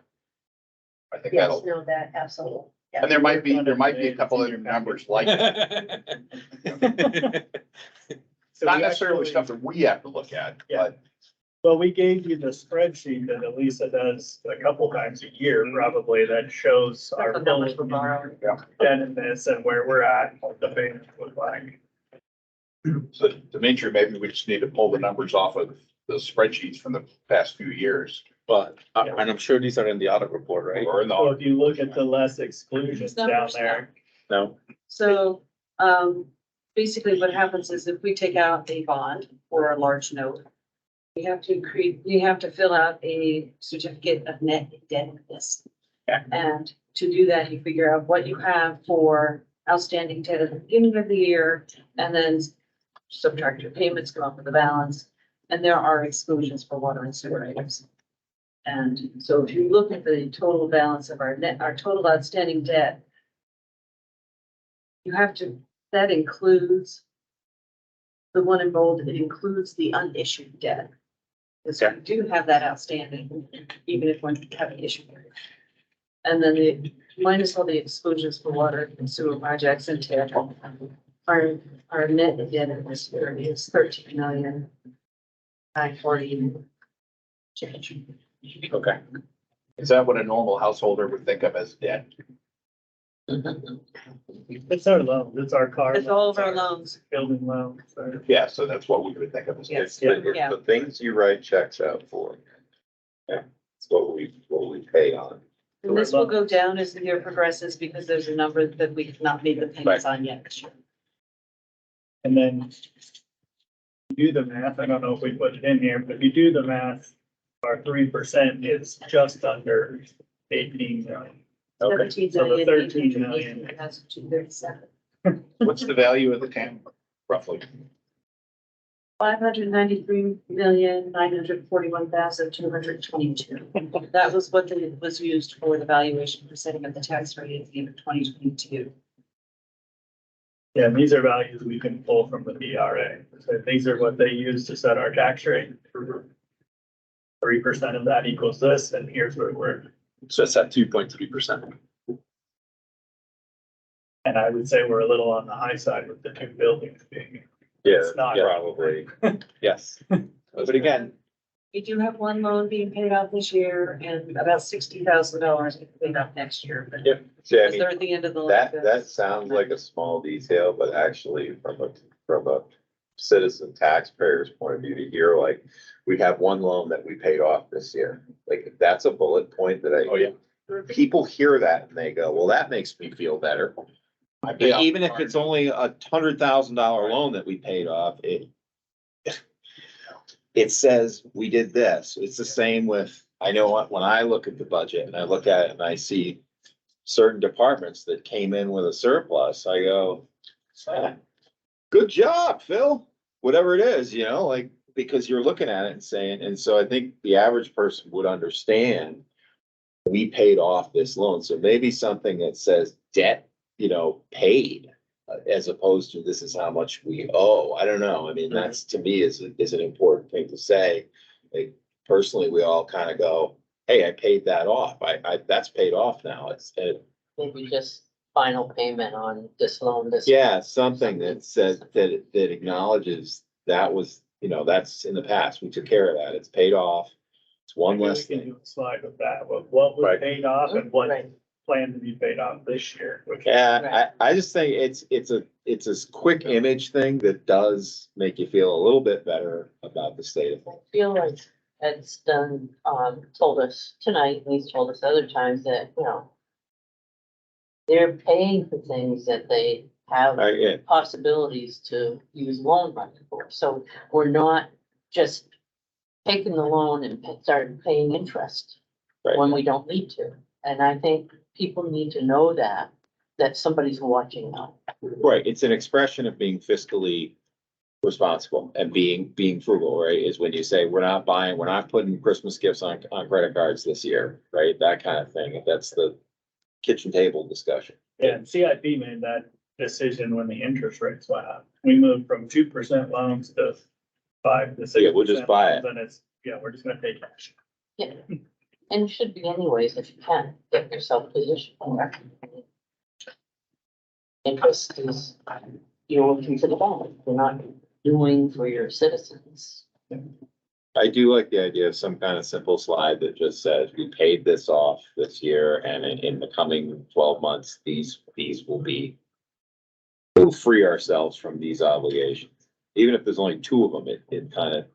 I think yes, that'll, no, that, absolutely. and there might be a couple of numbers like that. So Not we necessarily actually- stuff that we have to look at, Yeah. but Well, we gave you the spreadsheet that Elisa does a couple times a year, probably, that shows our The numbers we're full borrowing. indebtedness and where we're at, and what the payments look like. So Dimitri, maybe we just need to pull the numbers off of the spreadsheets from the past few years. But, and I'm sure these are in the audit report, right? Or in the, So if you look at the less exclusions down there, No, So, basically what happens is if we take out a bond or a large note, we have to fill out a certificate of net indebtedness. Yeah. And to do that, you figure out what you have for outstanding debt at the beginning of the year, and then subtract your payments, come up with the balance. And there are exclusions for water and sewer items. And so if you look at the total balance of our total outstanding debt, you have to, that includes the one in bold, it includes the unissued debt. Because we do have that outstanding, even if one haven't issued it. And then the minus all the exclusions for water and sewer projects and TIF, our net indebtedness here is 13,940,000 change. okay. is that what a normal householder would think of as debt? it's our loans, it's our car. It's all of our loans, loans. Building loans. our- Yeah, so that's what we would think of as debt. It's the, Yeah. it's the things you write checks out for. Yeah, it's what we pay on. And this will go down as the year progresses because there's a number that we have not made the payments on yet this year. And then do the math, I don't know if we put it in here, but if you do the math, our 3% is just under 18 million. Okay. 17 So the million, 13 million. 237. What's the value of the town roughly? 593,941,222. That was what was used for the valuation for setting up the tax rate at the end of 2022. Yeah, and these are values we can pull from the DRA. So these are what they use to set our tax rate. 3% of that equals this, and here's where we're, So it's at 2.3%. and I would say we're a little on the high side with the two buildings being. Yeah, It's not- probably. Yes. But again, We do have one loan being paid off this year and about $60,000 being paid off next year, but Yeah, see, I because mean, they're at the end of the. that sounds like a small detail, but actually from a citizen taxpayer's point of view to hear, like, we have one loan that we paid off this year. Like, that's a bullet point that Oh, yeah. people hear that and they go, well, that makes me feel better. I pay off Even the if car. it's only $100,000 loan that we paid off, it says we did this. It's the same with, I know when I look at the budget and I look at it and I see certain departments that came in with a surplus, I go, "Ah, good job, Phil," whatever it is, like, because you're looking at it and saying, and so I think the average person would understand we paid off this loan. So maybe something that says debt, paid, as opposed to this is how much we owe. I don't know. I mean, that's to me is an important thing to say. Like, personally, we all kind of go, hey, I paid that off. That's paid off now. Maybe just final payment on this loan, this. Yeah, something that says that acknowledges that was, that's in the past. We took care of that. It's paid off. It's one Maybe less we can thing. do a slide with that, what was Right. paid off and what Right. planned to be paid off this year. Which Yeah, I just think it's a quick image thing that does make you feel a little bit better about the state of I things. feel like Ed's told us tonight, and he's told us other times that, they're paying for things that they have Yeah, possibilities to use loan money for. So we're not just taking the loan and start paying interest right. when we don't need to. And I think people need to know that somebody's watching out. Right, it's an expression of being fiscally responsible and being frugal, right? Is when you say, we're not putting Christmas gifts on credit cards this year, right? That kind of thing. That's the kitchen table discussion. Yeah, and CIP made that decision when the interest rates went up. We moved from 2% loans to 5 to 6%. Yeah, we'll just buy it. And it's, we're just gonna take action. Yeah, and it should be anyways, if you can, get yourself positioned for it. Interest is, you're working for the bank, you're not doing for your citizens. I do like the idea of some kind of simple slide that just says, we paid this off this year, and in the coming 12 months, these will be, we'll free ourselves from these obligations. even if there's only two of them, it kind of,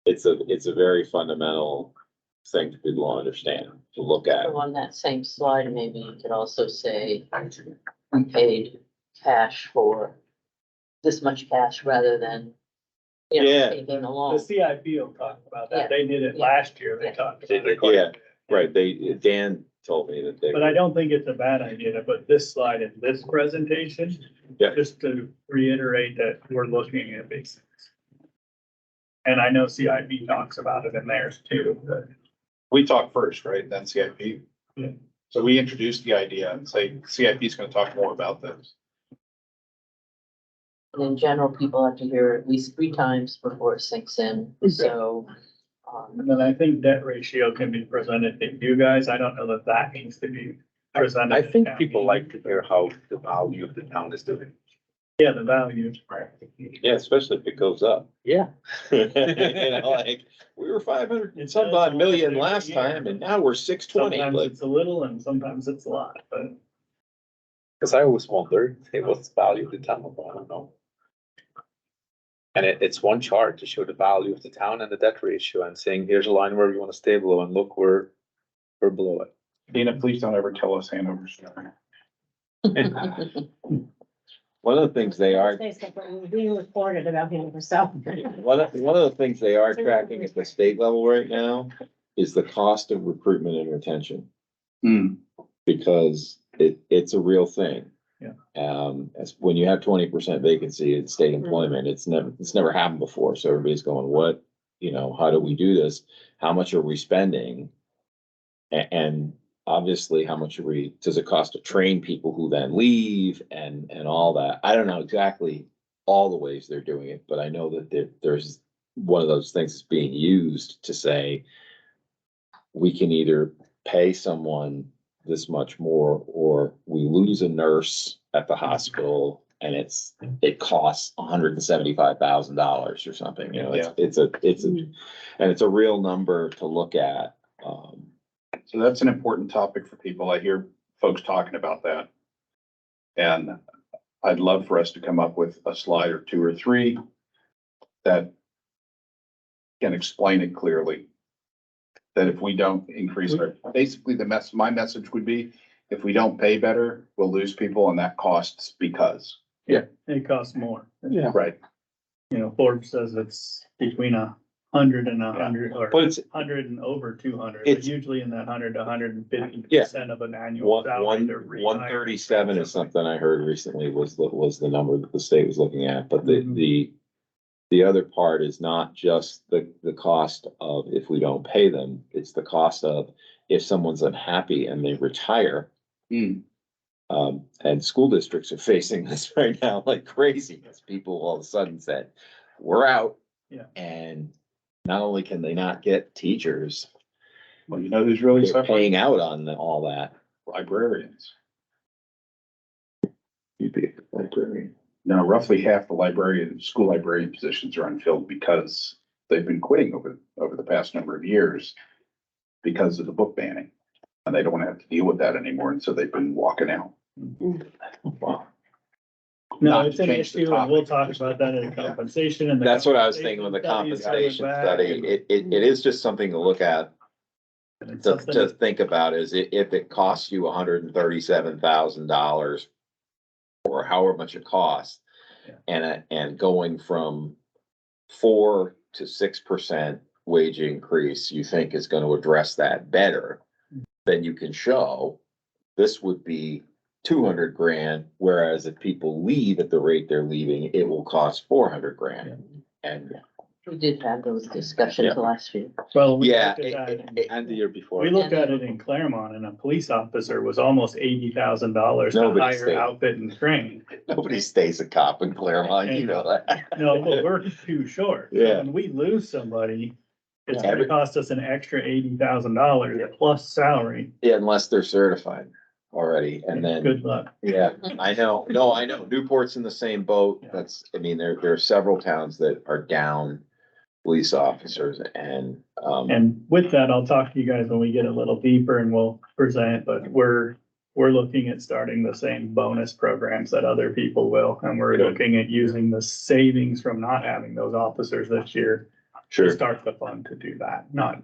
it's a very fundamental thing for people to understand, to look at. So on that same slide, maybe you could also say, we paid cash for this much cash rather than, you know, Yeah. taking The along. CIP will talk about Yeah. that. They did it Yeah. last year. They Yeah. talked about it. quite a Yeah, bit. right, Dan told me that they. But I don't think it's a bad idea to put this slide in this presentation. Yeah. Just to reiterate that we're looking at basics. And I know CIP talks about it in theirs too, but We talk first, right? Then CIP. Yeah. So we introduced the idea and say CIP is gonna talk more about this. And in general, people have to hear it at least 3 times before it sinks in, so. and then I think debt ratio can be presented to you guys. I don't know that that needs to be presented. I at think town people meeting. like to hear how the value of the town is doing. Yeah, the value. Yeah, especially if it goes up. Yeah. You know, like, we were 500 and some does odd million almost last every year. time and now we're 620, Sometimes like, it's a little and sometimes it's a lot, but Cause I always wondered, hey, what's the value of the town? I don't know. And it's one chart to show the value of the town and the debt ratio and saying, here's a line where we wanna stay below and look, we're below it. Dana, please don't ever tell us Hanover story. one of the things they are, We're being recorded about him herself. one of the things they are tracking at the state level right now is the cost of recruitment and retention. Hmm. Because it's a real thing. Yeah. As when you have 20% vacancy in state employment, it's never happened before. So everybody's going, what, you know, how do we do this? How much are we spending? And obviously, how much does it cost to train people who then leave and all that? I don't know exactly all the ways they're doing it, but I know that there's one of those things that's being used to say, we can either pay someone this much more, or we lose a nurse at the hospital and it costs $175,000 or something, you know, it's a real number to look at. So that's an important topic for people. I hear folks talking about that. And I'd love for us to come up with a slide or 2 or 3 that can explain it clearly. That if we don't increase our, basically my message would be, if we don't pay better, we'll lose people and that costs because. it costs more. Yeah. Right. You know, Forbes says it's between 100 and 100 or But it's 100 and over 200, but It's- usually in that 100 to 150% of an annual salary. they're rehiring. 137 is something I heard recently was the number that the state was looking at, but the other part is not just the cost of if we don't pay them, it's the cost of if someone's unhappy and they retire. Hmm. And school districts are facing this right now like crazy, because people all of a sudden said, we're out. Yeah. And not only can they not get teachers, Well, you know who's really they're suffering? paying out on all that. Librarians. You'd be a librarian. Now, roughly half the school librarian positions are unfilled because they've been quitting over the past number of years because of the book banning. And they don't want to have to deal with that anymore. And so they've been walking out. Wow. No, Not it's to an change the issue and we'll topic. talk about that in compensation and. the That's what I was thinking with the compensation compensation studies study. It is just something to look at, and it's to something think about is if it costs you $137,000 or however much it costs. Yeah. And going from 4 to 6% wage increase, you think is gonna address that better, then you can show this would be 200 grand, whereas if people leave at the rate they're leaving, it will cost 400 grand. And We did have those discussions Yeah. last year. Well, we yeah, looked at that. And the year before. We looked at it in Claremont and a police officer was almost $80,000 to Nobody hire, stayed. outfit and train. nobody stays a cop in Claremont, you know that. No, but we're too short. So Yeah. When we lose somebody, it's Yeah. gonna cost us an extra $80,000 plus salary. Yeah, unless they're certified already, and then, Good luck. yeah, I know, no, I know, Newport's in the same boat, Yeah. there are several towns that are down police officers and, And with that, I'll talk to you guys when we get a little deeper and we'll present, but we're we're looking at starting the same bonus programs that other people will, and we're Good. looking at using the savings from not having those officers this year to start the fund to do that, not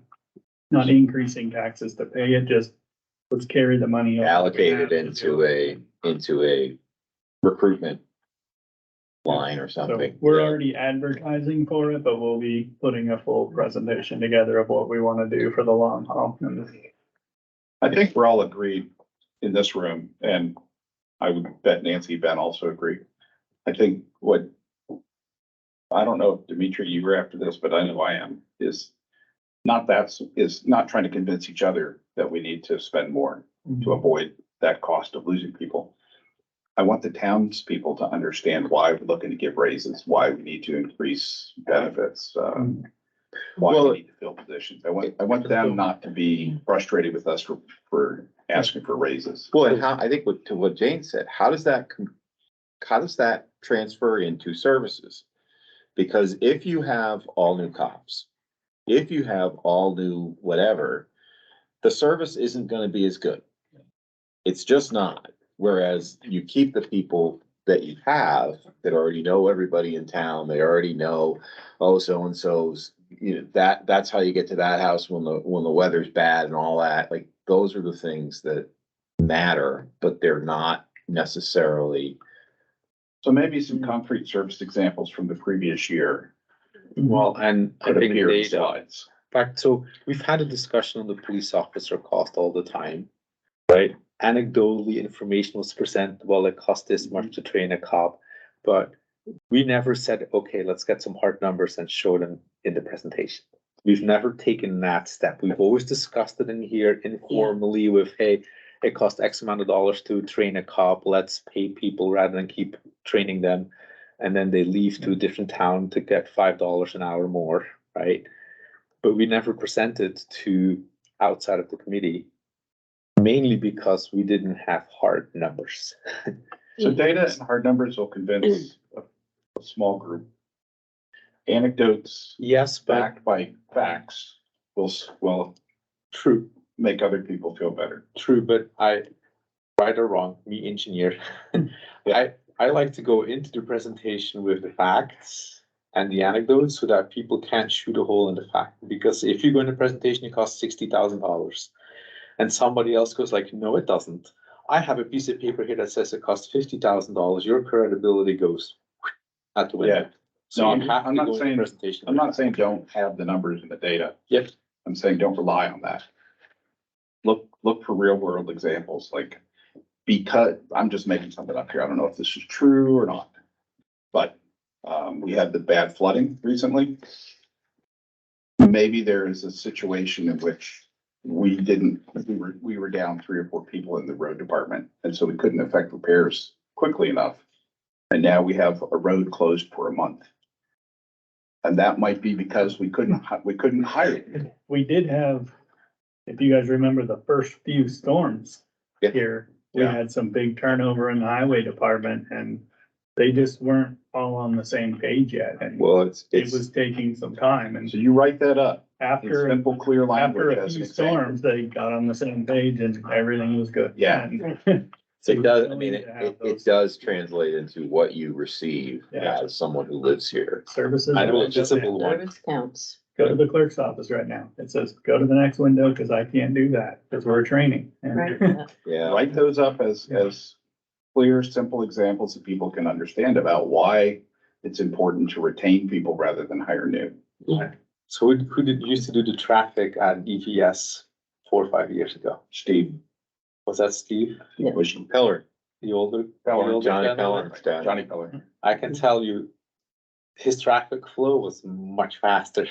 increasing taxes to pay it, just let's carry the money. over. Allocated into a recruitment line or So something. we're already advertising for it, but we'll be putting a full presentation together of what we want to do for the long haul. And I think we're all agreed in this room, and I would bet Nancy, Ben also agree. I think I don't know if Dimitri, you were after this, but I know I am, is not trying to convince each other that we need to spend more to avoid that cost of losing people. I want the townspeople to understand why we're looking to give raises, why we need to increase benefits, why we need to fill positions. I want them not to be frustrated with us for asking for raises. Well, and I think to what Jane said, how does that transfer into services? Because if you have all new cops, if you have all new whatever, the service isn't gonna be as good. It's just not. Whereas you keep the people that you have that already know everybody in town, they already know, oh, so-and-so's, that's how you get to that house when the weather's bad and all that. Like, those are the things that matter, but they're not necessarily. So maybe some concrete service examples from the previous year. Well, and I Could think appear in data, slides. in fact, so we've had a discussion on the police officer cost all the time, right? Anecdotally, information was presented, well, it costs this much to train a cop, but we never said, okay, let's get some hard numbers and show them in the presentation. We've never taken that step. We've always discussed it in here informally with, hey, it costs X amount of dollars to train a cop, let's pay people rather than keep training them. And then they leave to a different town to get $5 an hour more, right? But we never presented to outside of the committee, mainly because we didn't have hard numbers. So data and hard numbers will convince a small group. Anecdotes Yes, but backed by facts will true, make other people feel better. but right or wrong, me engineer, I like to go into the presentation with the facts and the anecdotes so that people can't shoot a hole in the fact. Because if you go in a presentation, it costs $60,000 and somebody else goes like, no, it doesn't. I have a piece of paper here that says it costs $50,000. Your credibility goes out the window. Yeah. So No, you have I'm to not go in the saying- presentation. I'm not saying don't have the numbers and the data. Yep. I'm saying don't rely on that. Look for real world examples, like, because I'm just making something up here. I don't know if this is true or not. But we had the bad flooding recently. Maybe there is a situation in which we were down 3 or 4 people in the road department, and so we couldn't effect repairs quickly enough. And now we have a road closed for a month. And that might be because we couldn't hire you. we did have, if you guys remember the first few storms Yeah. here, we Yeah. had some big turnover in the highway department and they just weren't all on the same page yet. And Well, it was taking some time and So you write that up in after, simple, clear after language a as an few example. storms, they got on the same page and everything was good. Yeah. And so it does, I we mean, need to have it those does translate into what you receive Yeah. as someone who lives here. Services. I know that it's a go simple down. one. Service counts. Go to the clerk's office right now. It says, go to the next window because I can't do that because we're training. And- Right. Yeah. Write those up as clear, simple examples that people can understand about why it's important to retain people rather than hire new. So who did used to do the traffic at EVS 4 or 5 years ago? Steve. Was that Steve? Yeah. Was Peller, The older? Peller, the older Johnny gentleman? Peller's dad. Johnny Peller. I can tell you, his traffic flow was much faster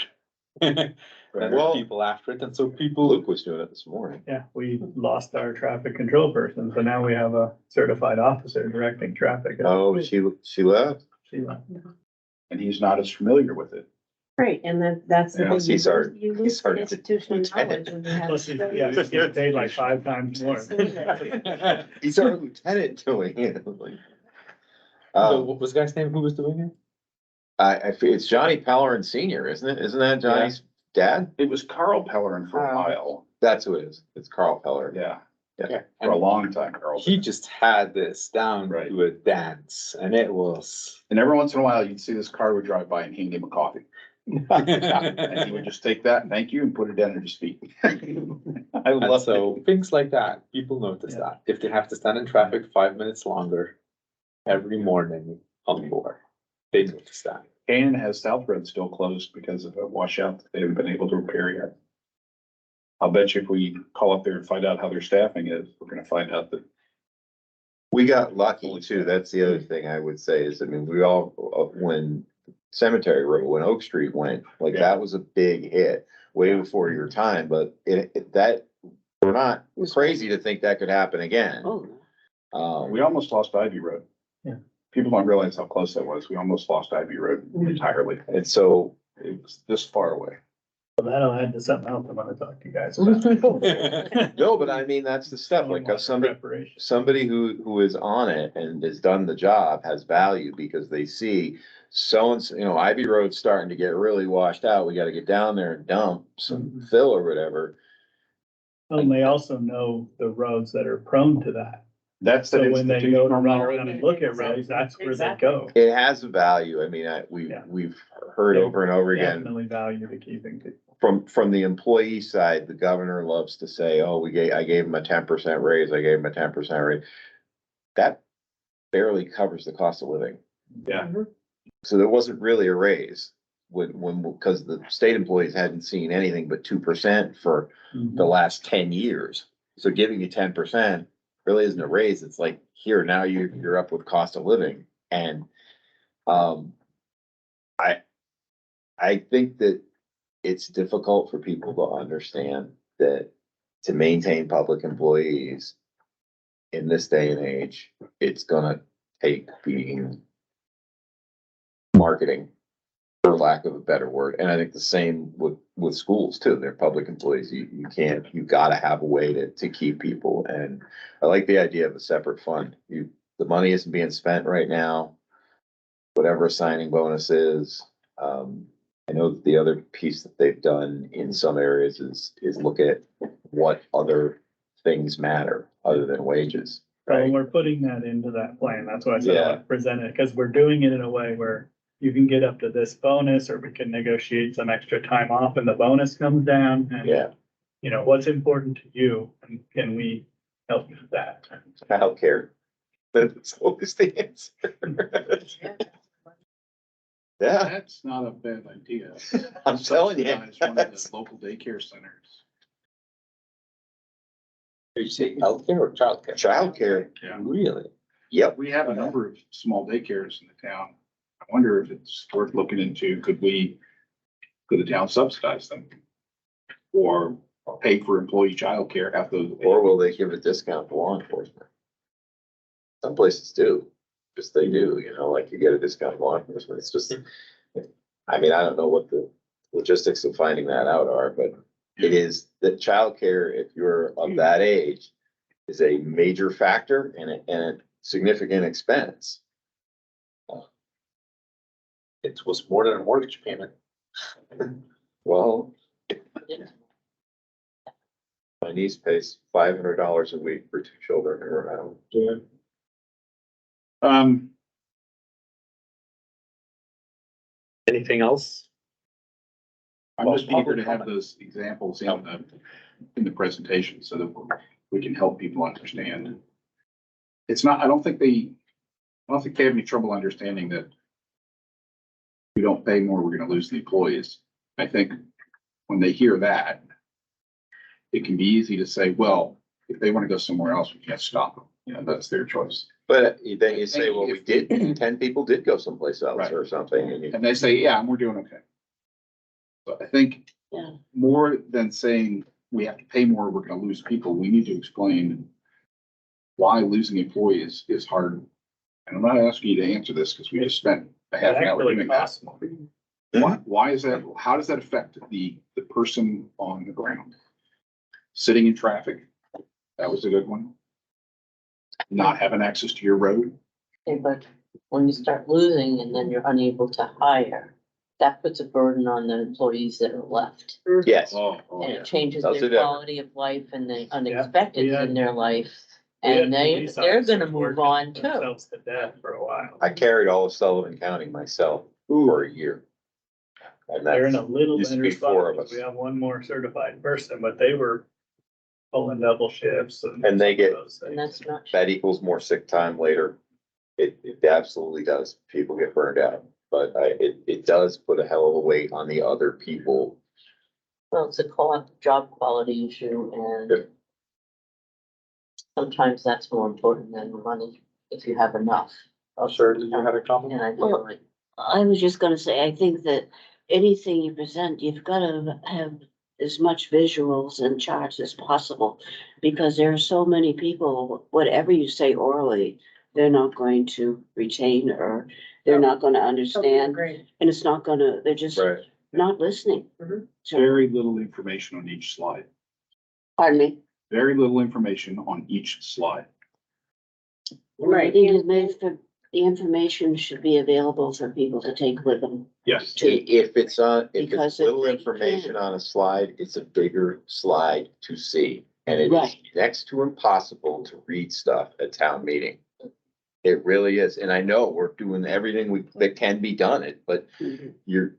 than the Well- people after it, and so people, Luke was doing it this morning. Yeah, we lost our traffic control person, so now we have a certified officer directing traffic. Oh, she left? She left. And he's not as familiar with it. Right, and that's the Yeah, thing. he's our- You he's lose our the institutional lieutenant. knowledge when you have. Plus, yeah, he's getting paid like 5 times more. He's our lieutenant doing it. so what was the guy's name who was doing it? It's Johnny Pellerin Senior, isn't it? Isn't that Johnny's dad? It was Carl Pellerin for a Oh. while. That's who it is. It's Carl Peller. Yeah. for a long time, Carl. He just had this down Right. to a dance and it was. And every once in a while, you'd see this car would drive by and hand him a coffee. And he would just take that, and thank you, and put it down at his feet. I And love so it. things like that, people notice Yeah. that. If they have to stand in traffic 5 minutes longer every morning on board, they notice that. Canaan has South Road still closed because of a washout that they haven't been able to repair yet. I'll bet you if we call up there and find out how their staffing is, we're gonna find out that We got lucky too. That's the other thing I would say is, I mean, we all, when Cemetery Road, when Oak Street went, like Yeah. that was a big hit way before your time, but that, we're not crazy to think that could happen again. Oh, we almost lost Ivy Road. Yeah. People don't realize how close that was. We almost lost Ivy Road entirely. And so, It was this far away. Well, that'll add to something else I wanna talk to you guys about. no, but I mean, that's the stuff, like somebody, Preparation. somebody who is on it and has done the job has value because they see so and so, you know, Ivy Road's starting to get really washed out. We gotta get down there and dump some fill or whatever. And they also know the roads that are prone to that. That's the So when they go to run institutional around and look at roads, that's where they go. It has a value. I mean, Yeah. we've heard over and over again Definitely value to keeping people. from the employee side, the governor loves to say, oh, I gave him a 10% raise, I gave him a 10% raise. That barely covers the cost of living. Yeah. So there wasn't really a raise because the state employees hadn't seen anything but 2% for the last 10 years. So giving you 10% really isn't a raise. It's like, here, now you're up with cost of living. And, I think that it's difficult for people to understand that to maintain public employees in this day and age, it's gonna take being marketing, for lack of a better word. And I think the same with schools too. They're public employees. You gotta have a way to keep people. And I like the idea of a separate fund. The money isn't being spent right now. Whatever a signing bonus is, I know that the other piece that they've done in some areas is look at what other things matter other than wages. Well, we're putting that into that plan. That's why I said Yeah. I'd present it, because we're doing it in a way where you can get up to this bonus, or we can negotiate some extra time off and the bonus comes down. And, Yeah, you know, what's important to you, and can we help you with that? healthcare. That's always the answer. Yeah, That's not a bad idea. I'm telling you. Subsidize one of the local daycare centers. Are you saying healthcare or childcare? Childcare, Yeah. Really? yep. We have a number of small daycares in the town. I wonder if it's worth looking into, could the town subsidize them? Or pay for employee childcare, have those. Or will they give a discount to law enforcement? Some places do, just they do, you know, like you get a discount to law enforcement. It's just, I mean, I don't know what the logistics of finding that out are, but it is that childcare, if you're of that age, is a major factor and a significant expense. It was more than a mortgage payment. Well, my niece pays $500 a week for 2 children in Rhode Island. Anything else? I'm just eager to have those examples in the presentation so that we can help people understand. It's not, I don't think they have any trouble understanding that if we don't pay more, we're gonna lose the employees. I think when they hear that, it can be easy to say, well, if they wanna go somewhere else, we can't stop them. You know, that's their choice. But then you say, well, 10 people did go someplace else Right. or something. And And they say, yeah, we're doing okay. But I think Yeah. more than saying we have to pay more, we're gonna lose people, we need to explain why losing employees is hard. And I'm not asking you to answer this because we just spent a half an hour Actually doing that. possible. Why is that? How does that affect the person on the ground? Sitting in traffic, that was a good one. Not having access to your road. Okay, but when you start losing and then you're unable to hire, that puts a burden on the employees that are left. Yes, Oh, And it changes Those are their different. quality of life and the unexpected had- in their life. We had And police they're gonna officers move working on too. themselves to death for a while. I carried all of Sullivan County myself for a year. And They're in that's, a little used to better be four of spot. us. We have one more certified person, but they were pulling double shifts and. And they get- those And things. that's not, that equals more sick time later. It absolutely does. People get burned out, but it does put a hell of a weight on the other people. well, it's a job quality issue Yeah. and sometimes that's more important than the money, if you have enough. Sir, did you have a comment? And I feel like, I was just gonna say, I think that anything you present, you've gotta have as much visuals and charts as possible. Because there are so many people, whatever you say orally, they're not going to retain or they're not gonna understand. Great. And it's not gonna, they're just Right. not listening. Mhm. So, Very little information on each slide. pardon me. Very little information on each slide. I think it makes the information should be available for people to take with them. Yes. If it's Because if little they information can't- on a slide, it's a bigger slide to see. And it is Right. next to impossible to read stuff at town meeting. It really is. And I know we're doing everything that can be done it, but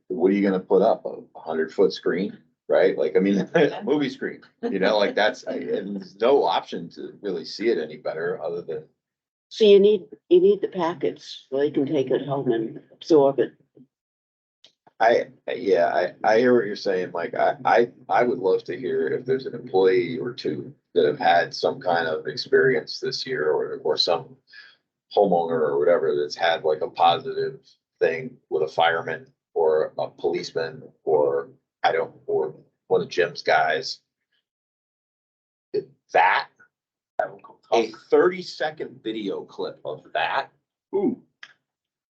what are you gonna put up? A 100-foot screen, right? Like, I mean, movie screen, like and there's no option to really see it any better other than. So you need the packets so they can take it home and absorb it. I hear what you're saying, Mike. I would love to hear if there's an employee or two that have had some kind of experience this year or some homeowner or whatever that's had like a positive thing with a fireman or a policeman or or one of Jim's guys. That, a 30-second video clip of that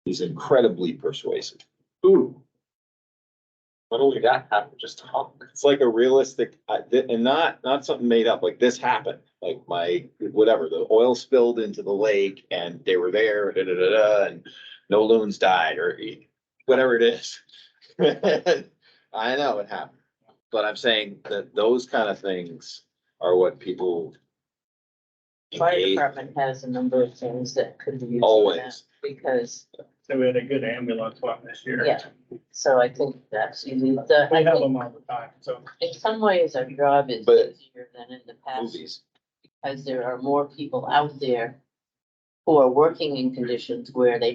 is incredibly persuasive. Not only that happened, just talk. It's like a realistic, and not something made up, like this happened, like whatever, the oil spilled into the lake and they were there, and no loons died or whatever it is. I know it happened, but I'm saying that those kind of things are what people. fire engage- department has a number of things that could be used. for that, Always. Because, So we had a good ambulance one this year. yeah, so I think that's easy. We have them all the time, so. In some ways, our job is But- easier than in the past, Movies. because there are more people out there who are working in conditions where they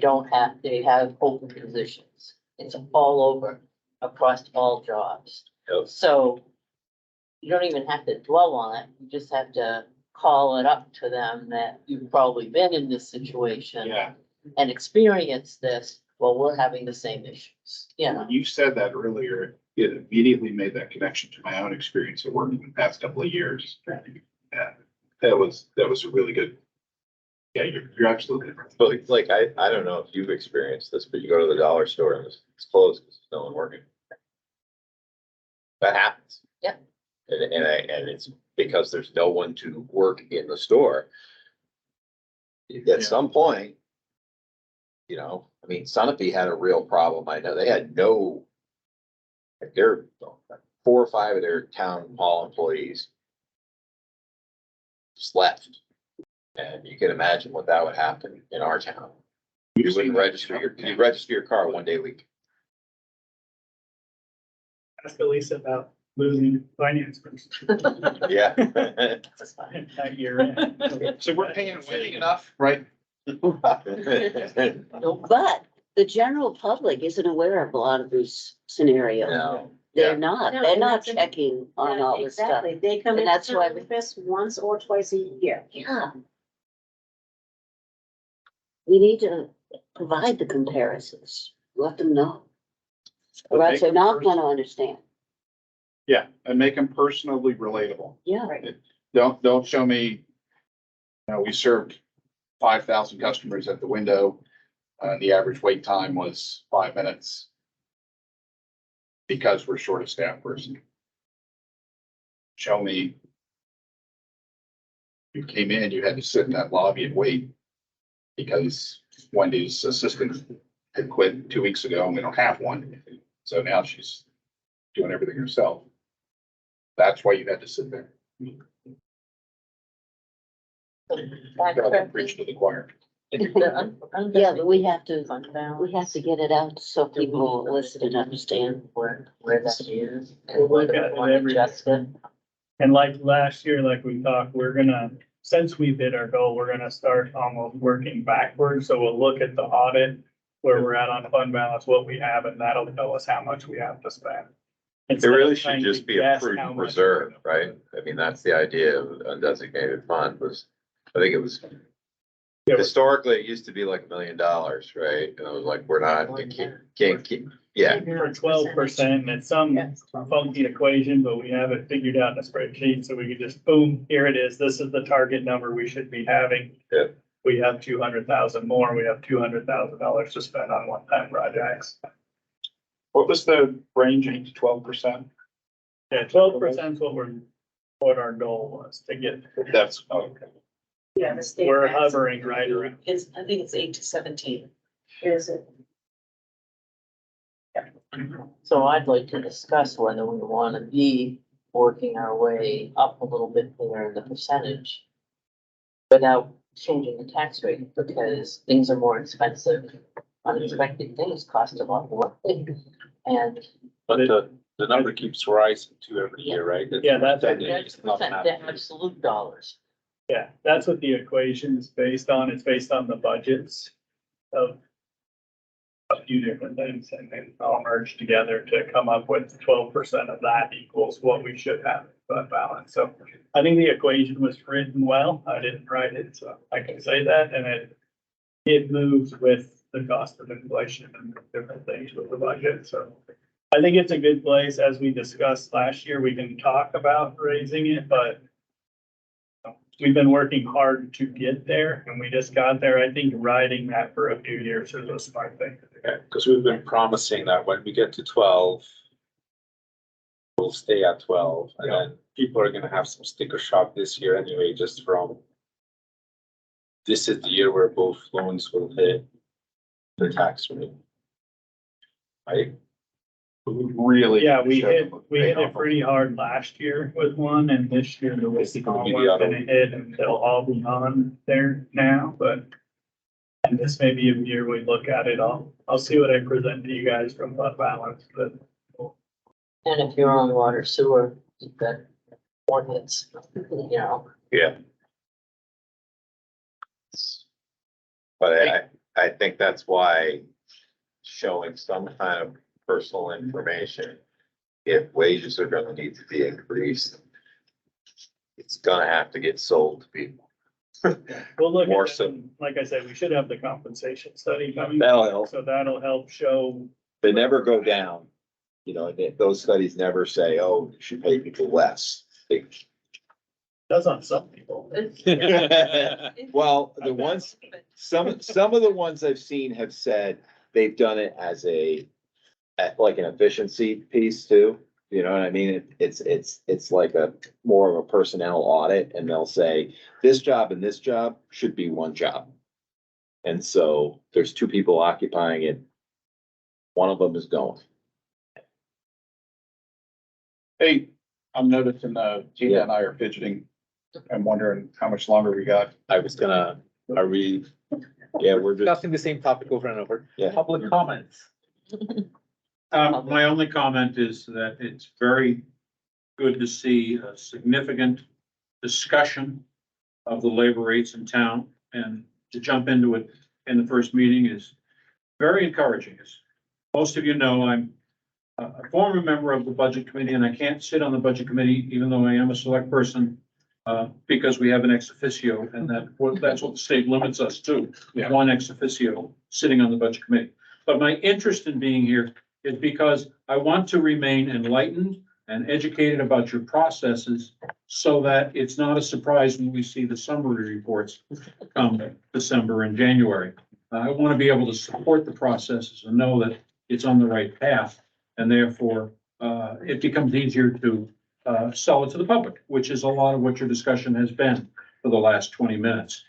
have open positions. It's all over, across all jobs. Yep. So you don't even have to dwell on it, you just have to call it up to them that you've probably been in this situation. Yeah. And experienced this, well, we're having the same issues, When you said that earlier, it immediately made that connection to my own experience of working the past couple of years. Yeah, that was a really good. Yeah, you're absolutely right. But like, I don't know if you've experienced this, but you go to the dollar store and it's closed because there's no one working. That happens. Yep. And it's because there's no one to work in the store. At some point. I mean, Sunapee had a real problem. I know they had like 4 or 5 of their town hall employees just left. And you can imagine what that would happen in our town. You wouldn't you'd register your car one day a week. Ask Elisa about losing finance person. Yeah. That year end. So we're paying Wendy enough, right? But the general public isn't aware of a lot of these scenarios. No. They're Yeah. not, No, they're and not that's a- checking on all this stuff. Exactly, they come And in that's to why the office once or twice a year. Yeah. We need to provide the comparisons, let them know. Or else they're not gonna understand. Yeah, and make them personally relatable. Yeah. Don't show me, we served 5,000 customers at the window. The average wait time was 5 minutes. Because we're short a staff person. Show me. You came in, you had to sit in that lobby and wait. Because Wendy's assistant had quit 2 weeks ago and we don't have one. So now she's doing everything herself. That's why you had to sit there. Gotta preach to the choir. Yeah, but we have to Fund balance. We have to get it out so people listen and understand. Where that is. We'll And look whether at we it want to every- adjust it. And like last year, like we talked, we're gonna, since we hit our goal, we're gonna start almost working backwards. So we'll look at the audit, where we're at on fund balance, what we have, and that'll tell us how much we have to spend. It Instead really of trying should to just be a guess how prudent much reserve, we're gonna right? I mean, that's the idea of undesignated fund was, I think it was. Yeah, but- Historically, it used to be like $1 million, right? And it was like, we're not, you can't keep, yeah. For 12%, it's some funky equation, but we have it figured out in a spreadsheet, so we can just, boom, here it is. This is the target number we should be having. Yeah. We have 200,000 more, we have $200,000 to spend on one-time projects. What was the ranging, 12%? Yeah, 12% is what our goal was to get. That's, okay. Yeah, the state. We're max hovering right around. Is, I think it's 8 to 17. Is it? So I'd like to discuss whether we want to be working our way up a little bit there in the percentage without changing the tax rate, because things are more expensive. Unexpected things cost a lot more. And But the number keeps rising too every year, right? Yeah, that's- that's the absolute dollars. Yeah, that's what the equation is based on. It's based on the budgets of a few different things, and then all merged together to come up with 12% of that equals what we should have in fund balance. So I think the equation was written well. I didn't write it, so I can say that, and it moves with the cost of inflation and different things with the budget, so. I think it's a good place, as we discussed last year, we can talk about raising it, but we've been working hard to get there, and we just got there. I think riding that for a few years is a smart thing. Okay, because we've been promising that when we get to 12, we'll stay at 12, and then people are gonna have some sticker shock this year anyway, just from this is the year where both loans will hit the tax rate. Right? Really. Yeah, we should hit pay it off. pretty hard last year with one, and this year the This is gonna small be the one's other gonna one. hit, and they'll all be on there now, but and this may be a year we look at it. I'll see what I present to you guys from fund balance, but And if you're on water sewer, you've got one hits, you know. Yeah. But I think that's why showing some kind of personal information, if wages are gonna need to be increased, it's gonna have to get sold to people. we'll look More at so. it. Like I said, we should have the compensation study coming. That'll help. So that'll help show. They never go down. You know, those studies never say, oh, you should pay people less. They- Does on some people. Well, the ones, some of the ones I've seen have said they've done it as like an efficiency piece too. You know what I mean? It's like a more of a personnel audit, and they'll say, this job and this job should be one job. And so there's two people occupying it. One of them is going. Hey, I'm noticing, Gina and I are fidgeting. I'm wondering how much longer we got. I was gonna, are we Yeah, we're just, discussing the same topic over and over? Yeah. Public comments. My only comment is that it's very good to see a significant discussion of the labor rates in town, and to jump into it in the first meeting is very encouraging. As most of you know, I'm a former member of the Budget Committee, and I can't sit on the Budget Committee, even though I am a select person, because we have an ex officio, and that's what the state limits us to, Yeah. one ex officio sitting on the Budget Committee. But my interest in being here is because I want to remain enlightened and educated about your processes, so that it's not a surprise when we see the summary reports come December and January. I want to be able to support the processes and know that it's on the right path, and therefore, it becomes easier to sell it to the public, which is a lot of what your discussion has been for the last 20 minutes,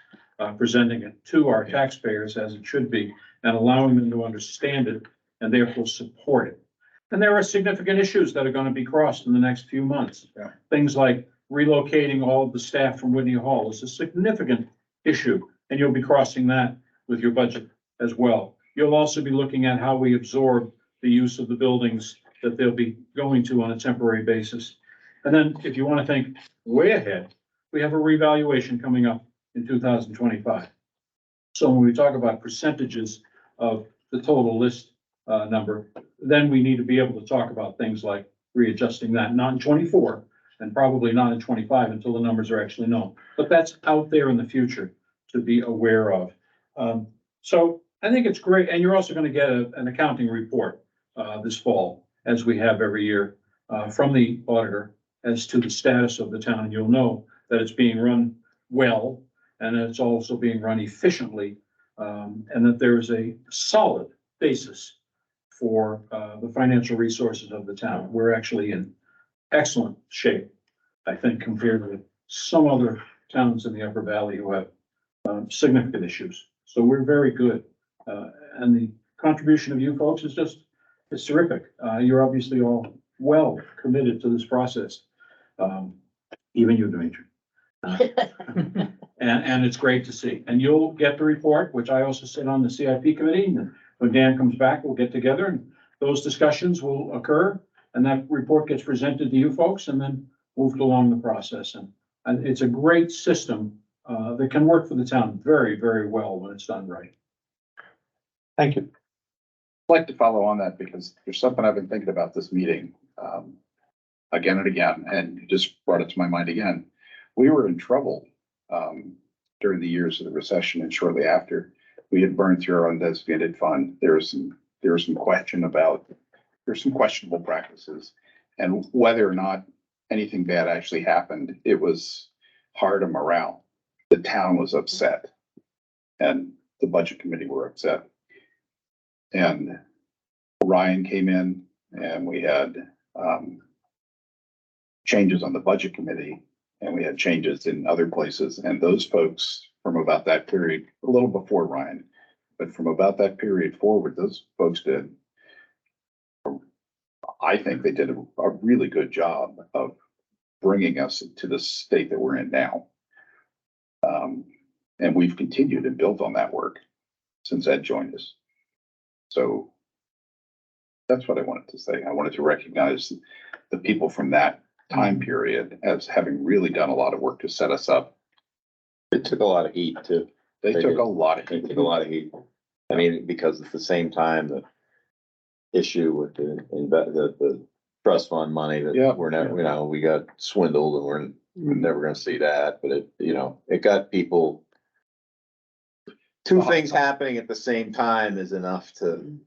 presenting it to our taxpayers as it should be, and allowing them to understand it and therefore support it. And there are significant issues that are gonna be crossed in the next few months. Yeah. Things like relocating all of the staff from Whitney Hall is a significant issue, and you'll be crossing that with your budget as well. You'll also be looking at how we absorb the use of the buildings that they'll be going to on a temporary basis. And then if you want to think way ahead, we have a revaluation coming up in 2025. So when we talk about percentages of the total list number, then we need to be able to talk about things like readjusting that, not in 24 and probably not in 25 until the numbers are actually known. But that's out there in the future to be aware of. So I think it's great. And you're also going to get an accounting report this fall, as we have every year, from the auditor as to the status of the town. And you'll know that it's being run well, and that it's also being run efficiently, and that there is a solid basis for the financial resources of the town. We're actually in excellent shape, I think, compared to some other towns in the Upper Valley who have significant issues. So we're very good. And the contribution of you folks is just, it's terrific. You're obviously all well committed to this process. Even you, Dimitri. And it's great to see. And you'll get the report, which I also sit on the CIP committee. And when Dan comes back, we'll get together and those discussions will occur. And that report gets presented to you folks and then moved along the process. And it's a great system that can work for the town very, very well when it's done right. Thank you. I'd like to follow on that because there's something I've been thinking about this meeting, again and again, and you just brought it to my mind again. We were in trouble, during the years of the recession and shortly after. We had burned through our undesignated fund. There was some questionable practices, and whether or not anything bad actually happened, it was hard on morale. The town was upset and the budget committee were upset. And Ryan came in and we had changes on the budget committee and we had changes in other places. And those folks from about that period, a little before Ryan, but from about that period forward, those folks did, I think they did a really good job of bringing us to the state that we're in now. And we've continued and built on that work since Ed joined us. So that's what I wanted to say. I wanted to recognize the people from that time period as having really done a lot of work to set us up. It took a lot of heat too. They took a lot of They heat. took a lot of heat. I mean, because at the same time, the issue with the trust fund money Yeah. that we're never, we got swindled and we're never gonna see that, but it got people. Two things happening at the same time is enough to,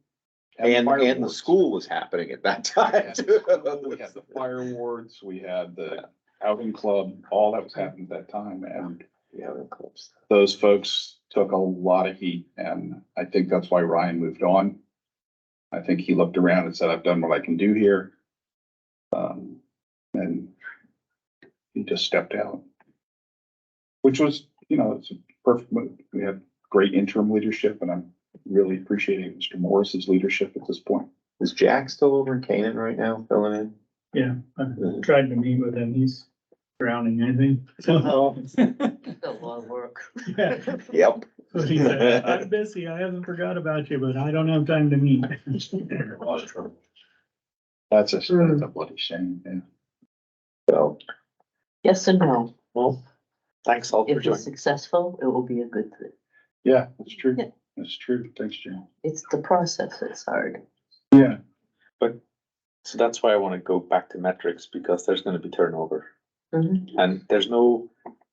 and the school was happening at that time too. We had the fire awards, we had the outing club, all that was happening at that time, and those folks took a lot of heat, and I think that's why Ryan moved on. I think he looked around and said, I've done what I can do here. And he just stepped out. Which was, it's a perfect move. We had great interim leadership, and I'm really appreciating Mr. Morris's leadership at this point. Is Jack still over in Canaan right now, filling in? Yeah, I've tried to meet with him. He's drowning, I think. So, A lot of work. yeah. Yep. So he said, I'm busy. I haven't forgot about you, but I don't have time to meet. That's a bloody shame, yeah. So, Yes and no. Well, thanks all for If it's joining. successful, it will be a good thing. Yeah, that's true. Yeah. That's true. Thanks, Jim. It's the process that's hard. Yeah. So that's why I want to go back to metrics, because there's going to be turnover. Mhm. And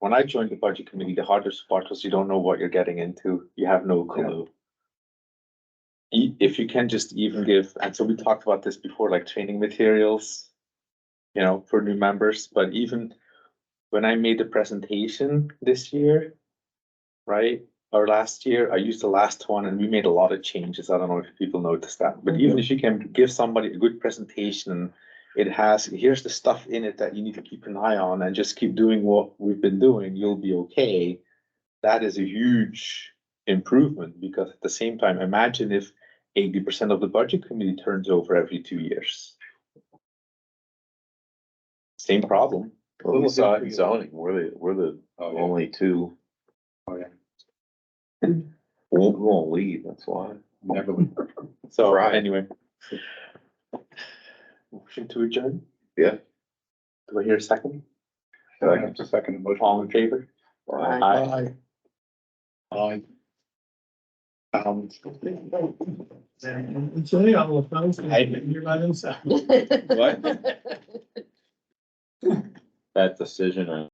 when I joined the budget committee, the hardest part was you don't know what you're getting into. You have no clue. If you can just even give, and so we talked about this before, like training materials, for new members, but even when I made the presentation this year, right, or last year, I used the last one and we made a lot of changes. I don't know if people noticed that, but even if you can give somebody a good presentation, here's the stuff in it that you need to keep an eye on and just keep doing what we've been doing, you'll be okay. That is a huge improvement, because at the same time, imagine if 80% of the budget committee turns over every 2 years. Same problem. Well, we saw it in zoning, we're the Oh, yeah. only two. Oh, yeah. Won't leave, that's why. Never would. So Right. anyway. Motion to adjourn? Yeah. Do I hear a second? I have to second the motion. All in favor? Aye. Aye. It's really all of those, you're by themselves. What? That decision,